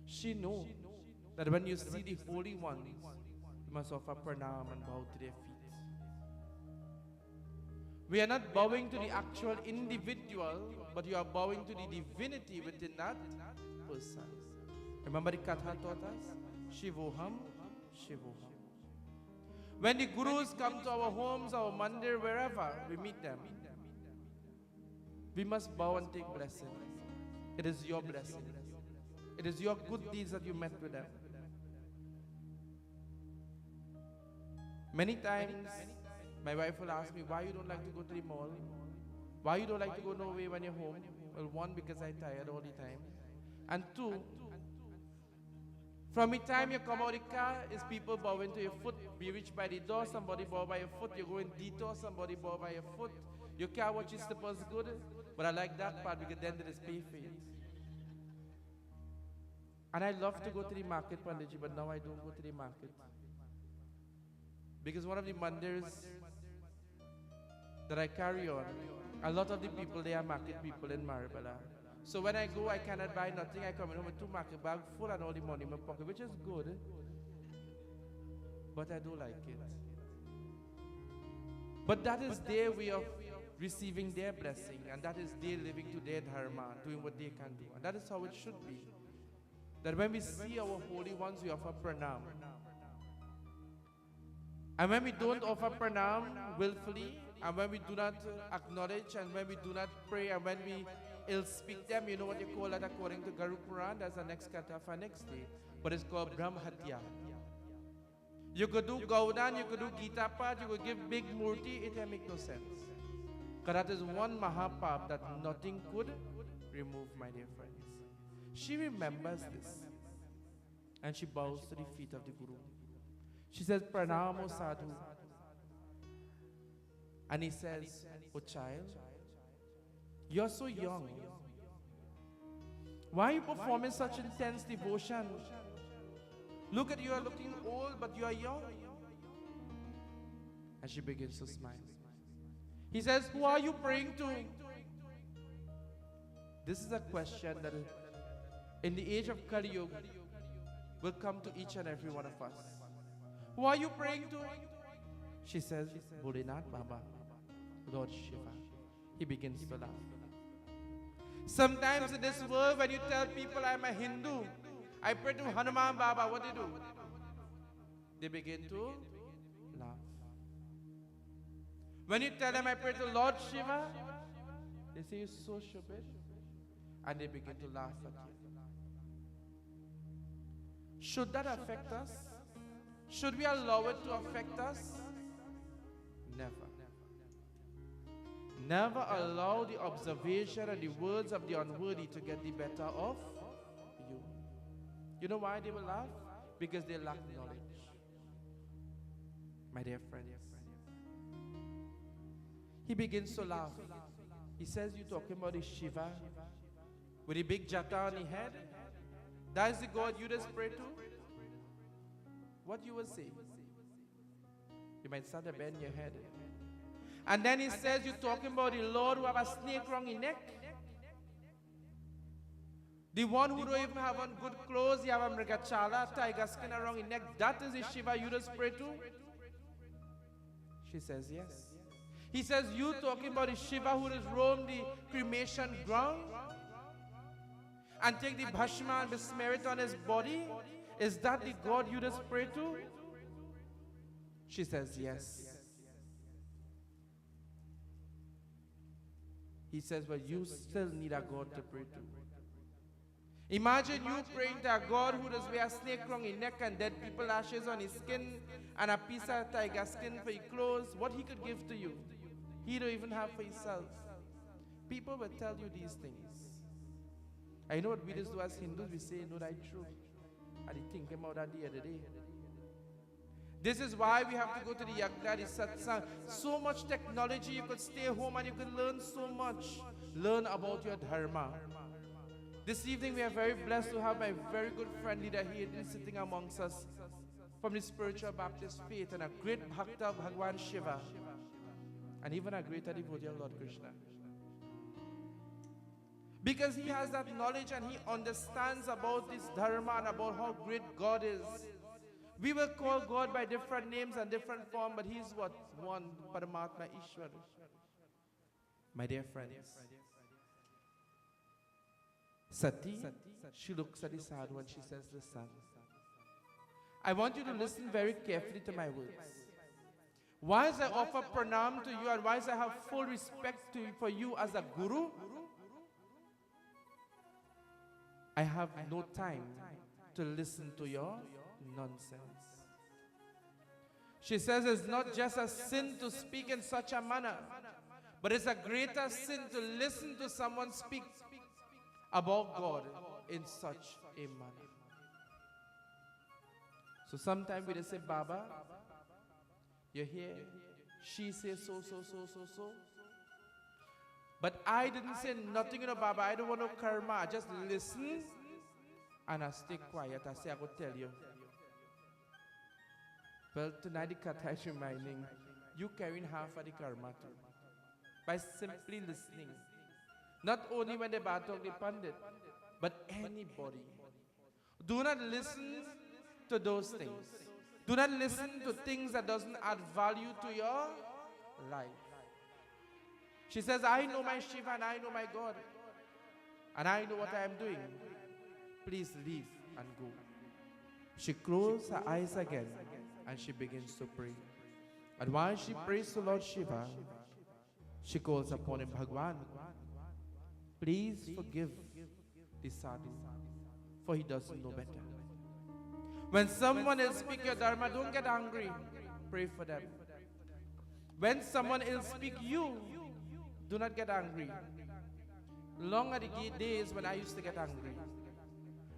She knows that when you see the holy ones, you must offer pranam and bow to their feet. We are not bowing to the actual individual, but you are bowing to the divinity within that person. Remember the Katha taught us? Shivoham, Shivoham. When the Gurus come to our homes, our mandir, wherever we meet them, we must bow and take blessing. It is your blessing. It is your good deeds that you met with them. Many times, my wife will ask me, why you don't like to go to the mall? Why you don't like to go nowhere when you're home? Well, one, because I'm tired all the time. And two, from the time you come out of the car, is people bowing to your foot. You reach by the door, somebody bow by your foot. You go in detour, somebody bow by your foot. You can't watch your slippers good. But I like that part because then there is pay for it. And I love to go to the market, Panditji, but now I don't go to the market. Because one of the mandirs that I carry on, a lot of the people, they are market people in Maribela. So when I go, I cannot buy nothing. I come home with 2 market bags full and all the money in my pocket, which is good. But I don't like it. But that is their way of receiving their blessing, and that is their living to their dharma, doing what they can do. And that is how it should be. That when we see our holy ones, we offer pranam. And when we don't offer pranam willfully, and when we do not acknowledge, and when we do not pray, and when we ill speak them, you know what you call that according to Garu Puran? That's the next kata for next day. But it's called Brahmhatya. You could do Gaudan, you could do Gita Path, you could give big murti, it will make no sense. Because that is one Mahapap that nothing could remove, my dear friends. She remembers this. And she bows to the feet of the Guru. She says, Pranam, O Sadhu. And he says, O child, you're so young. Why are you performing such intense devotion? Look at you, are looking old, but you are young. And she begins to smile. He says, who are you praying to? This is a question that in the age of Kali Yuga will come to each and every one of us. Who are you praying to? She says, Bholenath Baba, Lord Shiva. He begins to laugh. Sometimes in this world, when you tell people I'm a Hindu, I pray to Hanuman Baba, what do? They begin to laugh. When you tell them I pray to Lord Shiva, they say you're so stupid, and they begin to laugh at you. Should that affect us? Should we allow it to affect us? Never. Never allow the observation and the words of the unworthy to get the better of you. You know why they will laugh? Because they lack knowledge. My dear friends. He begins to laugh. He says, you talking about the Shiva with the big jata on the head? That is the God you just pray to? What you will say? You might start to bend your head. And then he says, you're talking about the Lord who have a snake around his neck? The one who don't even have on good clothes, he have a mrigachala, tiger skin around his neck. That is the Shiva you just pray to? She says, yes. He says, you talking about the Shiva who just roam the cremation ground? And take the bhashma and besmear it on his body? Is that the God you just pray to? She says, yes. He says, but you still need a God to pray to. Imagine you praying to a God who does wear a snake around his neck and dead people ashes on his skin and a piece of tiger skin for your clothes. What he could give to you, he don't even have for himself. People will tell you these things. I know what we just do as Hindus, we say, no, that's true. I didn't think about that the other day. This is why we have to go to the yagna, the satsang. So much technology, you could stay home and you could learn so much. Learn about your dharma. This evening we are very blessed to have my very good friend leader here sitting amongst us from the spiritual Baptist faith and a great bhakta of Bhagwan Shiva and even a greater devotee of Lord Krishna. Because he has that knowledge and he understands about this dharma and about how great God is. We will call God by different names and different forms, but he's what? One, Paramatma Ishwar. My dear friends, Sati, she looks at the sadhu and she says, listen, I want you to listen very carefully to my words. Whilst I offer pranam to you and whilst I have full respect for you as a guru, I have no time to listen to your nonsense. She says it's not just a sin to speak in such a manner, but it's a greater sin to listen to someone speak about God in such a manner. So sometimes we just say, Baba, you're here. She says so. But I didn't say nothing, Baba. I don't want no karma. I just listen and I stay quiet. I say, I go tell you. Well, tonight the Katha is reminding you carrying half of the karma too. By simply listening. Not only when they battle the Pundit, but anybody. Do not listen to those things. Do not listen to things that doesn't add value to your life. She says, I know my Shiva and I know my God. And I know what I am doing. Please leave and go. She closes her eyes again and she begins to pray. And while she prays to Lord Shiva, she calls upon him, Bhagwan, please forgive the sadhu, for he doesn't know better. When someone else speaks your dharma, don't get angry. Pray for them. When someone else speaks you, do not get angry. Long are the days when I used to get angry.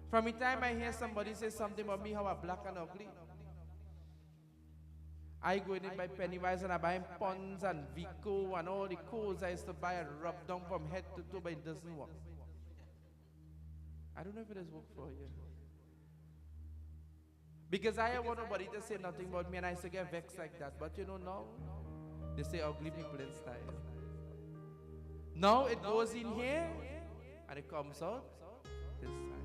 From the time I hear somebody say something about me, how I'm black and ugly, I go in by Pennywise and I buy Pons and Vico and all the codes I used to buy and rub down from head to toe, but it doesn't work. I don't know if it has worked for you. Because I want nobody to say nothing about me and I used to get vexed like that. But you know now, they say ugly people in style. Now it goes in here and it comes out this side.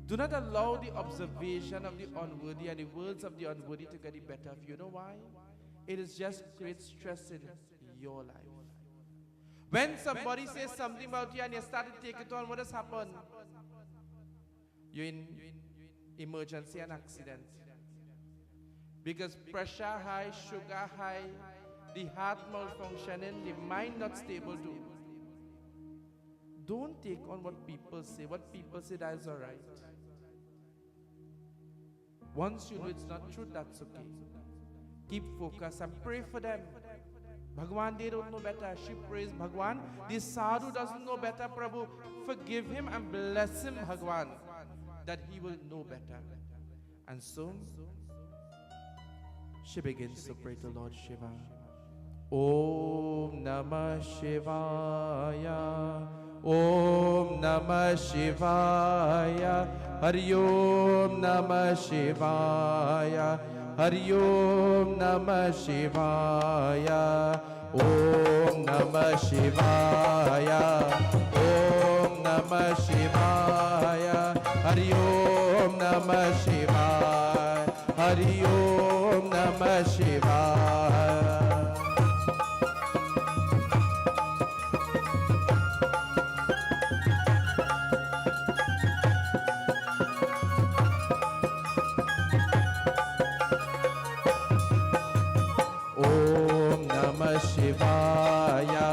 Do not allow the observation of the unworthy and the words of the unworthy to get the better of you. You know why? It is just great stress in your life. When somebody says something about you and you start to take it on, what has happened? You're in emergency and accident. Because pressure high, sugar high, the heart malfunctioning, the mind not stable too. Don't take on what people say. What people say, that is all right. Once you know it's not true, that's okay. Keep focus and pray for them. Bhagwan, they don't know better. She prays, Bhagwan, this sadhu doesn't know better, Prabhu. Forgive him and bless him, Bhagwan, that he will know better. And so, she begins to pray to Lord Shiva. Om Namah Shivaya. Om Namah Shivaya. Hari Om Namah Shivaya. Hari Om Namah Shivaya. Om Namah Shivaya. Om Namah Shivaya. Hari Om Namah Shivaya. Hari Om Namah Shivaya. Om Namah Shivaya.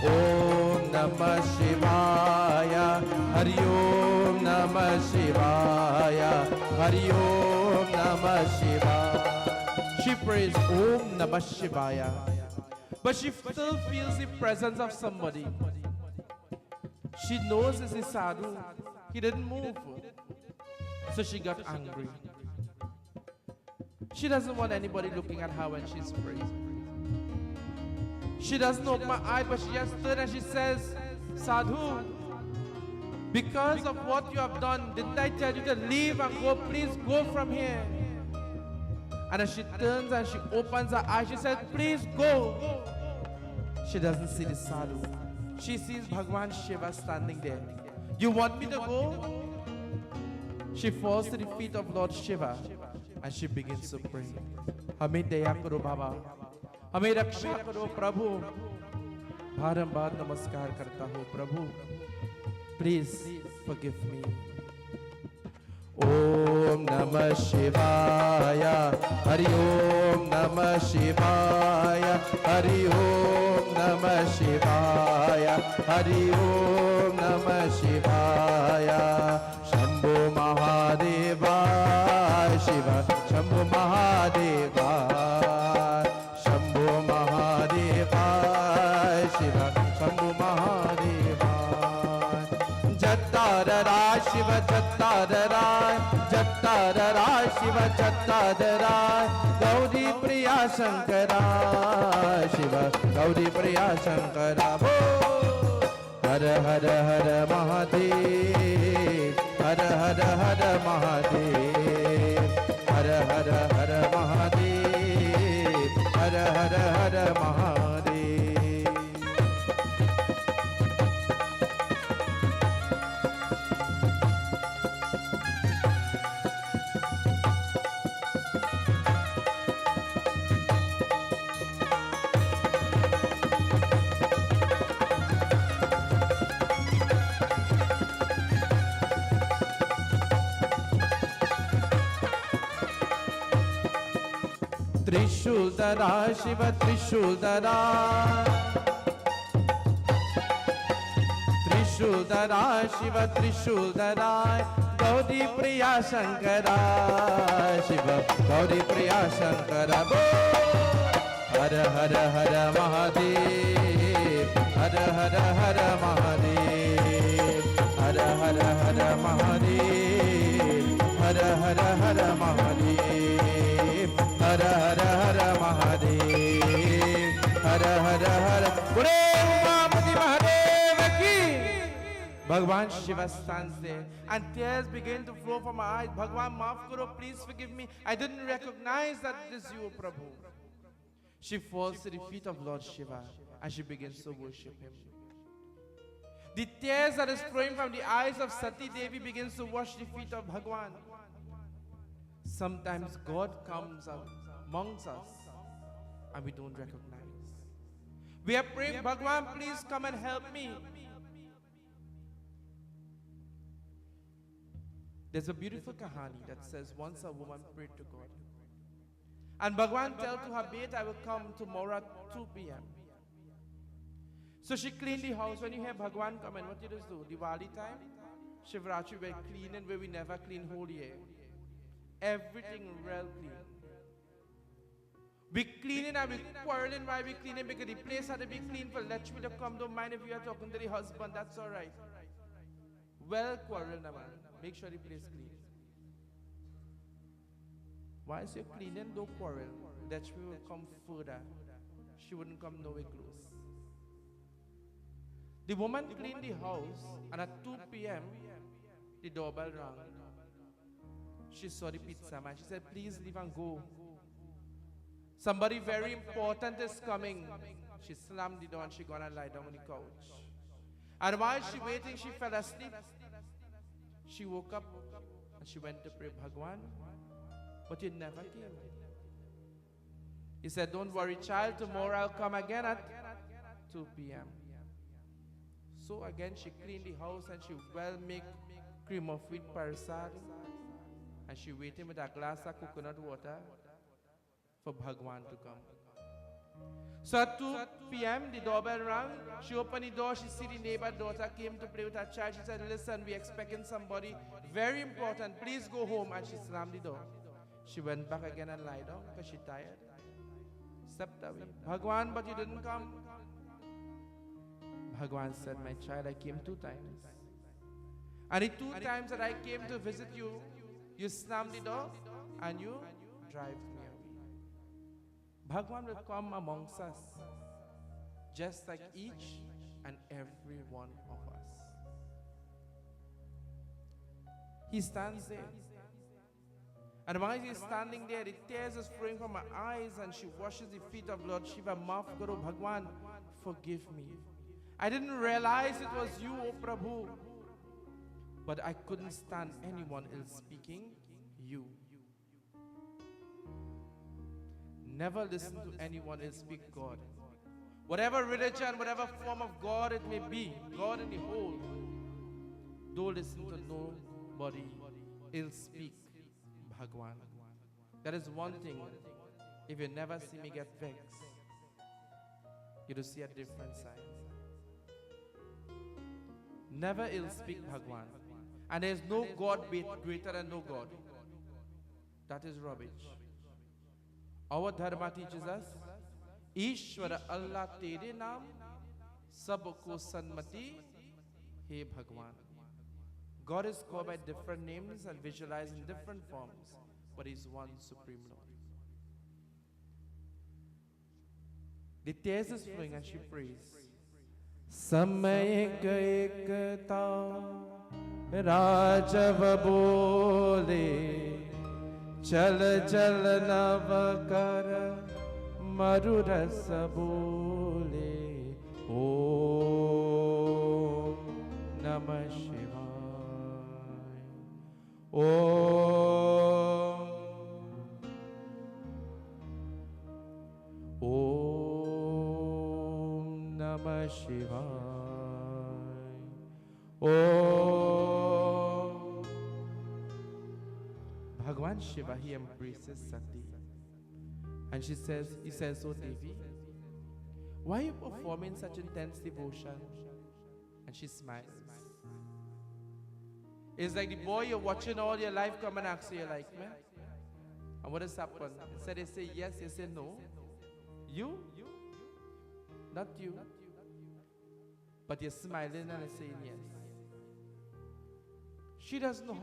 Om Namah Shivaya. Hari Om Namah Shivaya. Hari Om Namah Shivaya. She prays Om Namah Shivaya, but she still feels the presence of somebody. She knows it's a sadhu. He didn't move, so she got angry. She doesn't want anybody looking at her when she's praying. She doesn't open her eyes, but she just stood and she says, Sadhu, because of what you have done, didn't I tell you to leave and go? Please go from here. And as she turns and she opens her eyes, she says, please go. She doesn't see the sadhu. She sees Bhagwan Shiva standing there. You want me to go? She falls to the feet of Lord Shiva and she begins to pray. Hame daya karo Baba. Hame raksha karo Prabhu. Barambar namaskar karta ho Prabhu. Please forgive me. Om Namah Shivaya. Hari Om Namah Shivaya. Hari Om Namah Shivaya. Hari Om Namah Shivaya. Shambho Mahadeva Shiva. Shambho Mahadeva. Shambho Mahadeva Shiva. Shambho Mahadeva. Jattarara Shiva Jattarara. Jattarara Shiva Jattarara. Gauri Priya Shankara Shiva. Gauri Priya Shankara. Hara Hara Hara Mahadev. Hara Hara Hara Mahadev. Hara Hara Hara Mahadev. Hara Hara Hara Mahadev. Trishuldara Shiva Trishuldara. Trishuldara Shiva Trishuldara. Gauri Priya Shankara Shiva. Gauri Priya Shankara. Hara Hara Hara Mahadev. Hara Hara Hara Mahadev. Hara Hara Hara Mahadev. Hara Hara Hara Mahadev. Hara Hara Hara Mahadev. Hara Hara Hara. Bole Umapati Mahadev ki. Bhagwan Shiva stands there and tears begin to flow from her eyes. Bhagwan, maaf karo, please forgive me. I didn't recognize that it is you, Prabhu. She falls to the feet of Lord Shiva and she begins to worship him. The tears that is flowing from the eyes of Sati Devi begins to wash the feet of Bhagwan. Sometimes God comes amongst us and we don't recognize. We are praying, Bhagwan, please come and help me. There's a beautiful kahani that says once a woman prayed to God. And Bhagwan told to her bait, I will come tomorrow at 2 p.m. So she cleaned the house. When you hear Bhagwan come in, what you just do? Diwali time, Shivratri, we're cleaning where we never clean whole year. Everything real clean. We cleaning and we quarreling while we cleaning because the place had to be clean for Lechmi to come. Don't mind if you are talking to the husband, that's alright. Well, quarrel, man. Make sure the place clean. Whilst you're cleaning, don't quarrel. Lechmi will come further. she wouldn't come nowhere close. The woman cleaned the house, and at 2 p.m., the doorbell rang. She saw the pizza man. She said, please leave and go. Somebody very important is coming. She slammed the door and she gone and lie down on the couch. And while she waiting, she fell asleep. She woke up and she went to pray, Bhagwan, but you never came. He said, don't worry, child, tomorrow I'll come again at 2 p.m. So again, she cleaned the house and she well make cream of wheat parasad. And she waited with a glass of coconut water for Bhagwan to come. So at 2 p.m., the doorbell rang. She opened the door. She see the neighbor daughter came to play with her child. She said, listen, we're expecting somebody very important. Please go home. And she slammed the door. She went back again and lied down because she tired. Stepped away. Bhagwan, but you didn't come. Bhagwan said, my child, I came 2 times. And the 2 times that I came to visit you, you slammed the door and you drive me away. Bhagwan will come amongst us, just like each and every one of us. He stands there. And while he's standing there, the tears is flowing from her eyes, and she washes the feet of Lord Shiva. Maaf karo, Bhagwan, forgive me. I didn't realize it was you, O Prabhu. But I couldn't stand anyone else speaking you. Never listen to anyone else speak God. Whatever religion, whatever form of God it may be, God in the whole, don't listen to nobody else speak Bhagwan. That is one thing. If you never see me get vexed, you will see a different side. Never ill speak Bhagwan. And there is no God greater than no God. That is rubbish. Our dharma teaches us, Ishwara Allah Tere Naam, Sabko Sanmati, He Bhagwan. God is called by different names and visualized in different forms, but He is one Supreme Lord. The tears is flowing and she prays. Samay ekta Rajav bole Chal chal navakar Maruras bole Om Namah Shivaya Om Namah Shivaya Oh, Bhagwan Shiva, he embraces Sati. And he says, oh Devi, why are you performing such intense devotion? And she smiles. It's like the boy you're watching all your life come and ask you, you like me? And what has happened? Instead they say yes, you say no. You? Not you. But you're smiling and saying yes. She doesn't know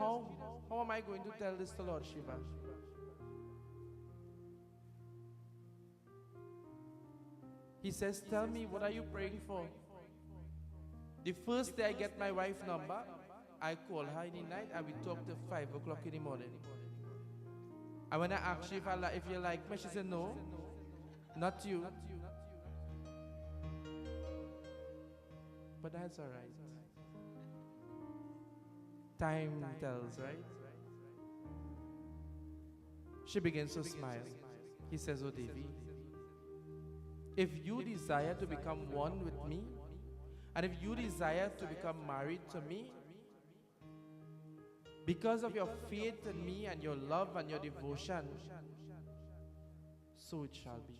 how am I going to tell this to Lord Shiva? He says, tell me, what are you praying for? The first day I get my wife's number, I call her in the night and we talk till 5 o'clock in the morning. And when I ask you if you like me, she said, no, not you. But that's all right. Time tells, right? She begins to smile. He says, oh Devi, if you desire to become one with me, and if you desire to become married to me, because of your faith in me and your love and your devotion, so it shall be.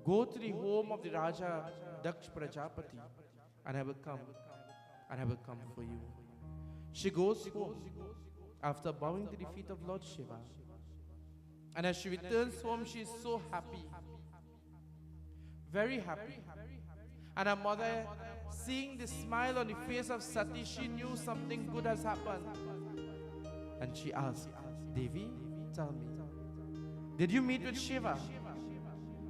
Go to the home of the Raja Daksha Prajapati, and I will come. And I will come for you. She goes home after bowing to the feet of Lord Shiva. And as she returns home, she is so happy. Very happy. And her mother, seeing the smile on the face of Sati, she knew something good has happened. And she asked, Devi, tell me, did you meet with Shiva?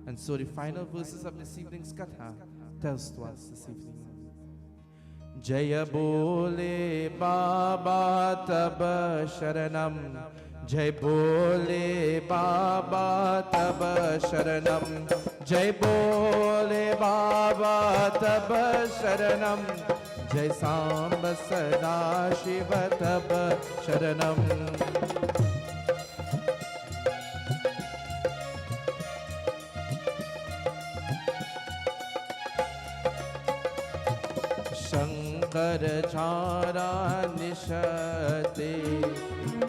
And so the final verses of this evening's katha tells to us this evening. Jaya Bole Baba Tab Sharanam, Jai Bole Baba Tab Sharanam, Jai Bole Baba Tab Sharanam, Jai Samba Sada Shiva Tab Sharanam. Shankar Chara Nishate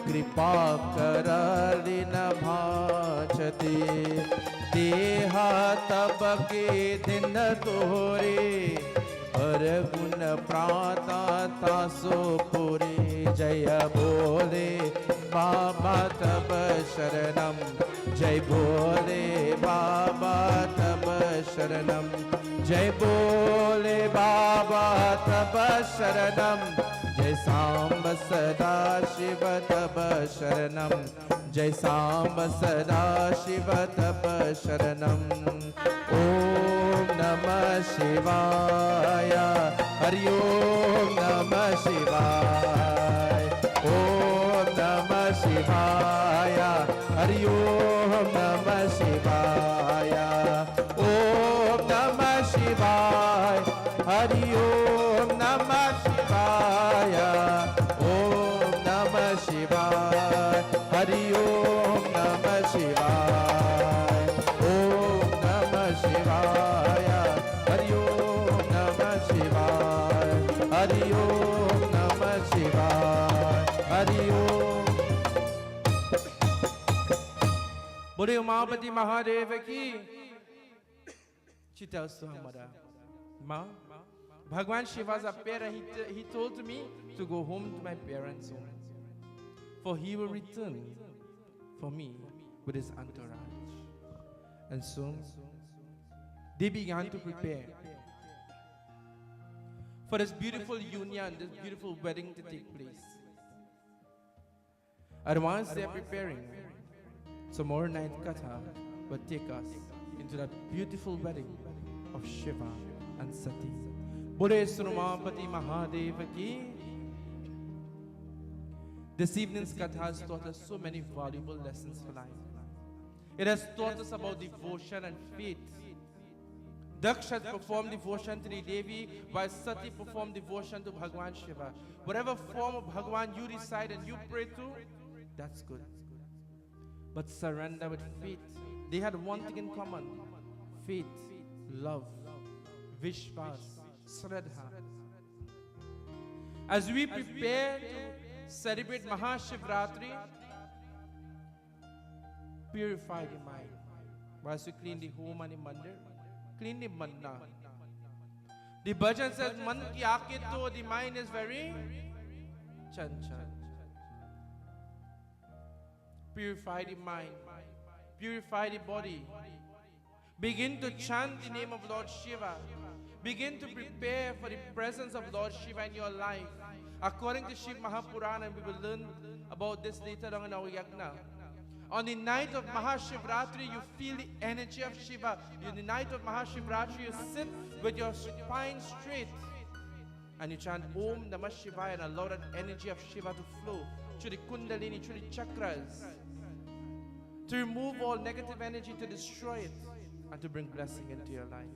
Kripa Karalina Bhachate Deha Tabake Dinna Tore Paragun Prata Taso Pure Jaya Bole Baba Tab Sharanam Jai Bole Baba Tab Sharanam Jai Bole Baba Tab Sharanam Jai Samba Sada Shiva Tab Sharanam Jai Samba Sada Shiva Tab Sharanam Om Namah Shivaya Hari Om Namah Shivaya Om Namah Shivaya Hari Om Namah Shivaya Om Namah Shivaya Hari Om Namah Shivaya Om Namah Shivaya Hari Om Namah Shivaya Om Namah Shivaya Hari Om Namah Shivaya Hari Om Namah Shivaya Hari Om. Bole Umapati Mahadeva ki. She tells to her mother, Ma, Bhagwan Shiva's appeared and he told me to go home to my parents' home. For he will return for me with his entourage. And so they began to prepare for this beautiful union, this beautiful wedding to take place. And once they are preparing, tomorrow night Katha will take us into that beautiful wedding of Shiva and Sati. Bole Srumapati Mahadeva ki. This evening's Katha has taught us so many valuable lessons for life. It has taught us about devotion and faith. Daksha performed devotion to the Devi, while Sati performed devotion to Bhagwan Shiva. Whatever form of Bhagwan you decide and you pray to, that's good. But surrender with faith. They had one thing in common: faith, love, Vishwas, Shraddha. As we prepare to celebrate Mahashivratri, purify the mind. Once you clean the home and the mandir, clean the manna. The bhajan says, Man ki aake to, the mind is very chanchal. Purify the mind, purify the body. Begin to chant the name of Lord Shiva. Begin to prepare for the presence of Lord Shiva in your life. According to Shiv Mahapuran, and we will learn about this later on in our yagna. On the night of Mahashivratri, you feel the energy of Shiva. On the night of Mahashivratri, you sit with your spine straight and you chant Om Namah Shivaya and allow that energy of Shiva to flow through the Kundalini, through the chakras, to remove all negative energy, to destroy it, and to bring blessing into your life.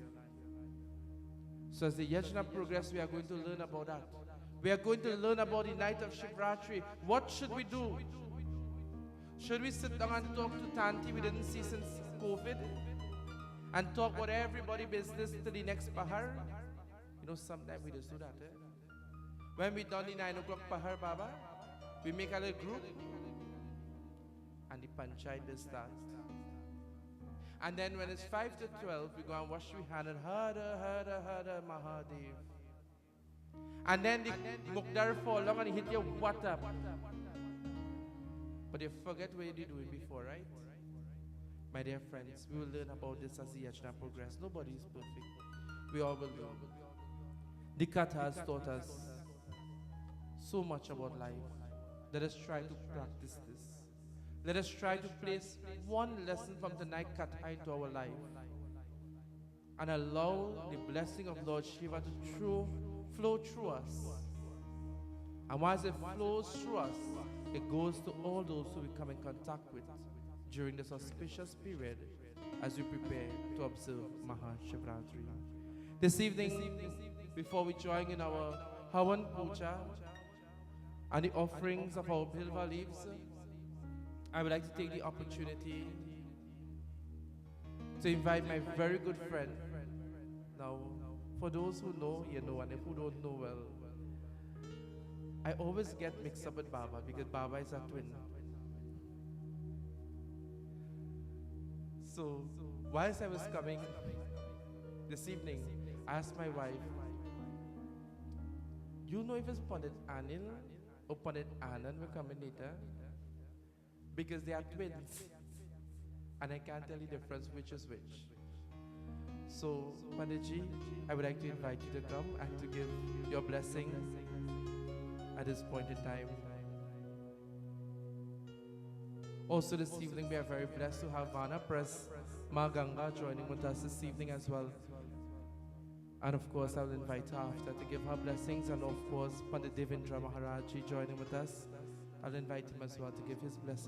So as the yajna progresses, we are going to learn about that. We are going to learn about the night of Shivratri. What should we do? Should we sit down and talk to Tanti we didn't see since COVID? And talk about everybody business to the next Pahar? You know, sometimes we just do that. When we done the 9 o'clock Pahar, Baba, we make a little group and the panchayat will start. And then when it's 5 to 12, we go and wash your hand and Hara, Hara, Hara, Mahadev. And then the Mukdar fall along and he hit your water. But you forget what you did doing before, right? My dear friends, we will learn about this as the yajna progress. Nobody is perfect. We all will learn. The Katha has taught us so much about life. Let us try to practice this. Let us try to place one lesson from tonight Katha into our life and allow the blessing of Lord Shiva to flow through us. And once it flows through us, it goes to all those who we come in contact with during this auspicious period as we prepare to observe Mahashivratri. This evening, before we join in our Havan Puja and the offerings of our bilva leaves, I would like to take the opportunity to invite my very good friend. Now, for those who know, you know, and if who don't know well, I always get mixed up with Baba because Baba is a twin. So, whilst I was coming this evening, I asked my wife, you know if it's Pandit Anil or Pandit Anand will come in later? Because they are twins. And I can't tell the difference which is which. So, Panditji, I would like to invite you to come and to give your blessing at this point in time. Also this evening we are very blessed to have Vana Press Ma Ganga joining with us this evening as well. And of course I'll invite her after to give her blessings, and of course Pandit Devendra Maharajji joining with us. I'll invite him as well to give his blessing.